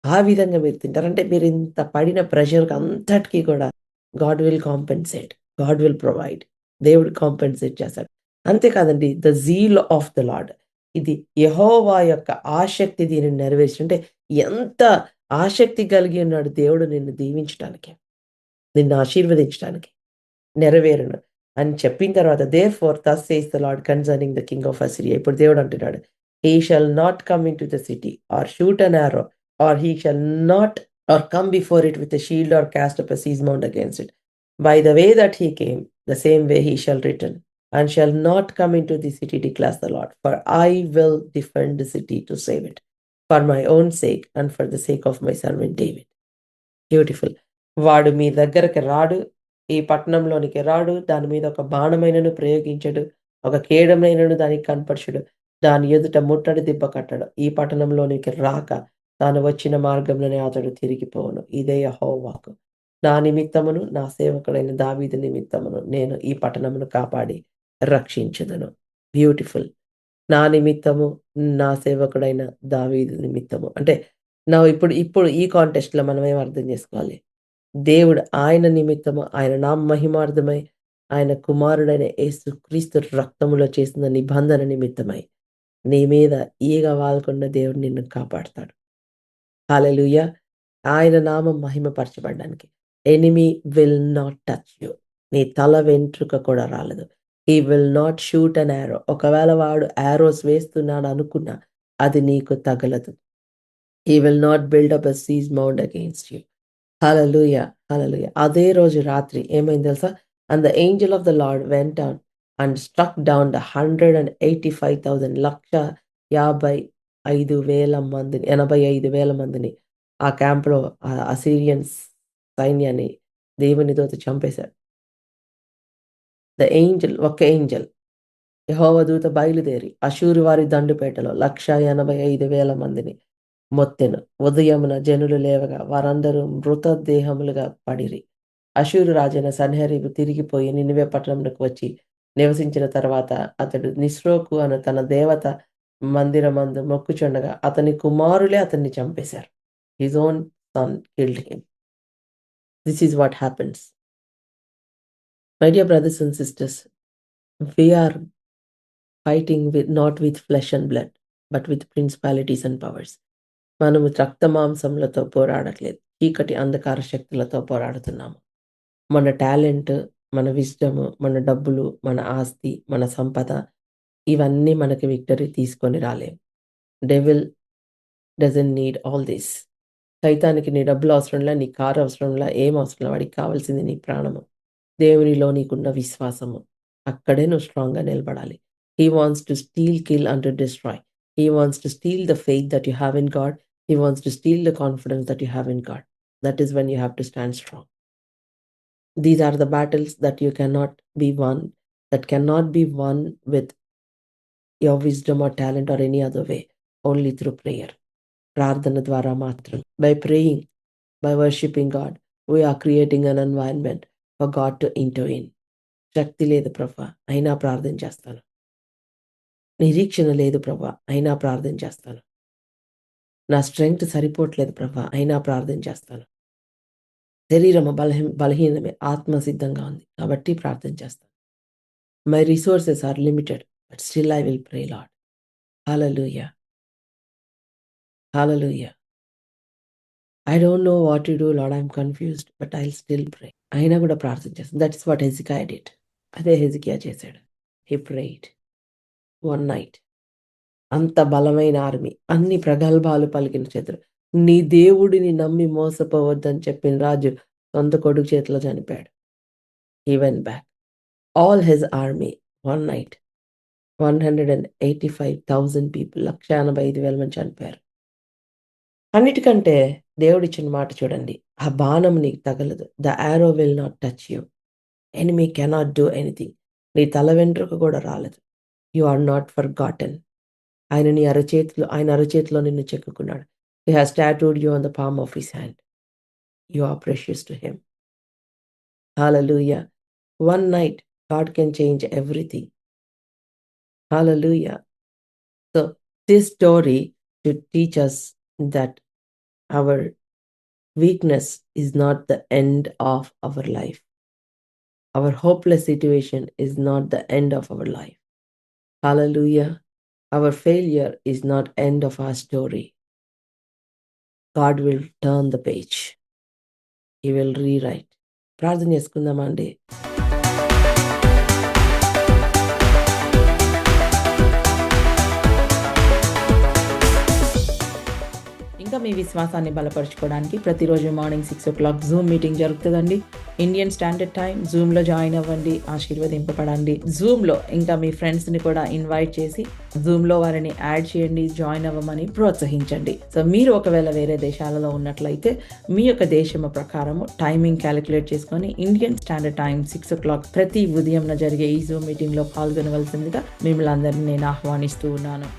ఆ విధంగా మీరు తింటారు. అంటే మీరు ఇంత పడిన ప్రెషర్‌కి అంతటికి కూడా God will compensate. God will provide. దేవుడు కాంపెన్సేట్ చేస్తాడు. అంతేకాదండి, the zeal of the lord. ఇది యెహోవా యొక్క ఆసక్తి దీనిని నెరవేర్చి, అంటే ఎంత ఆసక్తి కలిగి ఉన్నాడు దేవుడు నిన్ను దీవించటానికి, నిన్ను ఆశీర్వదించటానికి. నెరవేరును అని చెప్పిన తర్వాత, therefore thus says the lord concerning the king of Assyria. ఇప్పుడు దేవుడు అంటున్నాడు, he shall not come into the city or shoot an arrow or he shall not or come before it with a shield or cast up a siege mount against it. By the way that he came the same way he shall return and shall not come into the city, declares the Lord. For I will defend the city to save it, for my own sake and for the sake of my servant David. Beautiful. వాడు మీ దగ్గరకి రాడు, ఈ పట్టణంలోనికి రాడు, దాని మీద ఒక బాణమైనను ప్రయోగించడు, ఒక కేడమైనను దానికి కనపరచడు, దాని ఎదుట ముట్టడి దిబ్బ కట్టడు. ఈ పట్టణంలోనికి రాక తాను వచ్చిన మార్గంలోనే అతడు తిరిగిపోవును. ఇదే యెహోవా వాక్కు. నా నిమిత్తమును నా సేవకుడైన దావీదు నిమిత్తమును నేను ఈ పట్టణమును కాపాడి రక్షించుదును. బ్యూటిఫుల్. నా నిమిత్తము, నా సేవకుడైన దావీదు నిమిత్తము. అంటే ఇప్పుడు ఇప్పుడు ఈ కాంటెక్స్ట్‌లో మనం ఏం అర్థం చేసుకోవాలి? దేవుడు ఆయన నిమిత్తము, ఆయన నా మహిమార్థమై, ఆయన కుమారుడైన యేసుక్రీస్తు రక్తములో చేసిన నిబంధన నిమిత్తమై నీ మీద ఈగ వాలకుండా దేవుడు నిన్ను కాపాడతాడు. హల్లెలూయా! ఆయన నామం మహిమపరచబడడానికి. Enemy will not touch you. నీ తల వెంట్రుక కూడా రాలదు. He will not shoot an arrow. ఒకవేళ వాడు యారోస్ వేస్తున్నాడు అనుకున్నా అది నీకు తగలదు. He will not build up a siege mount against you. Hallelujah! Hallelujah! అదే రోజు రాత్రి ఏమైంది తెలుసా? And the angel of the lord went down and struck down the 185,000 1,55,000 మందిని, 85,000 మందిని ఆ క్యాంప్‌లో అసీరియన్స్ సైన్యాన్ని దేవుని దూత చంపేశాడు. ద ఏంజెల్, ఒక్క ఏంజెల్, యెహోవా దూత బయలుదేరి అష్షూరు వారి దండుపేటలో 185,000 మందిని మొత్తెను. ఉదయమున జనులు లేవగా వారందరూ మృతదేహములుగా పడిరి. అష్షూరు రాజైన సన్హెరీబు తిరిగిపోయి నినివే పట్టణమునకు వచ్చి నివసించిన తర్వాత అతడు నిస్రోకు అను తన దేవత మందిరమందు మొక్కుచుండగా అతని కుమారులే అతన్ని చంపేశారు. His own son killed him. This is what happens. My dear brothers and sisters, we are fighting not with flesh and blood, but with principalities and powers. మనము రక్త మాంసములతో పోరాడట్లేదు, చీకటి అంధకార శక్తులతో పోరాడుతున్నాము. మన టాలెంట్, మన విజ్డమ్, మన డబ్బులు, మన ఆస్తి, మన సంపద ఇవన్నీ మనకి విక్టరీ తీసుకొని రాలేవు. Devil doesn't need all this. సైతానికి నీ డబ్బులు అవసరంలా, నీ కారు అవసరంలా, ఏం అవసరంలా. వాడికి కావాల్సింది నీ ప్రాణము. దేవునిలో నీకున్న విశ్వాసము. అక్కడే నువ్వు స్ట్రాంగ్‌గా నిలబడాలి. హి wants to steal, kill and to destroy. He wants to steal the faith that you have in God. He wants to steal the confidence that you have in God. That is when you have to stand strong. These are the battles that you cannot be won, that cannot be won with your wisdom or talent or any other way, only through prayer. ప్రార్థన ద్వారా మాత్రం. By praying, by worshiping God, we are creating an environment for God to intervene. శక్తి లేదు ప్రభా, అయినా ప్రార్థన చేస్తాను. నిరీక్షణ లేదు ప్రభా, అయినా ప్రార్థన చేస్తాను. నా స్ట్రెంగ్త్ సరిపోవట్లేదు ప్రభా, అయినా ప్రార్థన చేస్తాను. శరీరము బలహీనమే, ఆత్మ సిద్ధంగా ఉంది కాబట్టి ప్రార్థన చేస్తాను. My resources are limited, but still I will pray lord. Hallelujah, hallelujah. I don't know what to do lord, I'm confused, but I will still pray. అయినా కూడా ప్రార్థన చేస్తాను. That is what Hezekiah did. అదే Hezekiah చేశాడు. He prayed one night. అంత బలమైన army, అన్ని ప్రగల్భాలు పలికిన చేతులు. నీ దేవుడిని నమ్మి మోసపోవద్దని చెప్పిన రాజు సొంత కొడుకు చేతిలో చనిపోయాడు. హి went back. All his army one night 185,000 people, 185,000 మంది చనిపోయారు. అన్నిటికంటే దేవుడిచ్చిన మాట చూడండి. ఆ బాణం నీకు తగలదు. The arrow will not touch you. Enemy cannot do anything. నీ తల వెంట్రుక కూడా రాలేదు. You are not forgotten. ఆయన అరచేతిలో నిన్ను చెక్కుకున్నాడు. He has tattooed you on the palm of his hand. You are precious to him. Hallelujah. One night, God can change everything. Hallelujah. So, this story should teach us that our weakness is not the end of our life. Our hopeless situation is not the end of our life. Hallelujah. Our failure is not end of our story. God will turn the page. He will rewrite. ప్రార్థన చేసుకుందామా అండి? ఇంకా మీ విశ్వాసాన్ని బలపరుచుకోవడానికి ప్రతిరోజు morning 6 o'clock zoom meeting జరుగుతుందండి. Indian standard time. జూమ్లో join అవ్వండి, ఆశీర్వదింపబడండి. జూమ్లో ఇంకా మీ ఫ్రెండ్స్ని కూడా ఇన్వైట్ చేసి జూమ్లో వారిని యాడ్ చేయండి, జాయిన్ అవ్వమని ప్రోత్సహించండి. సో మీరు ఒకవేళ వేరే దేశాలలో ఉన్నట్లయితే మీ యొక్క దేశం ప్రకారము టైమింగ్ క్యాలిక్యులేట్ చేసుకొని ఇండియన్ స్టాండర్డ్ టైం 6 o'clock ప్రతి ఉదయం జరిగే ఈ జూమ్ మీటింగ్లో పాల్గొనవలసిందిగా మిమ్మల్ని అందరినీ నేను ఆహ్వానిస్తూ ఉన్నాను.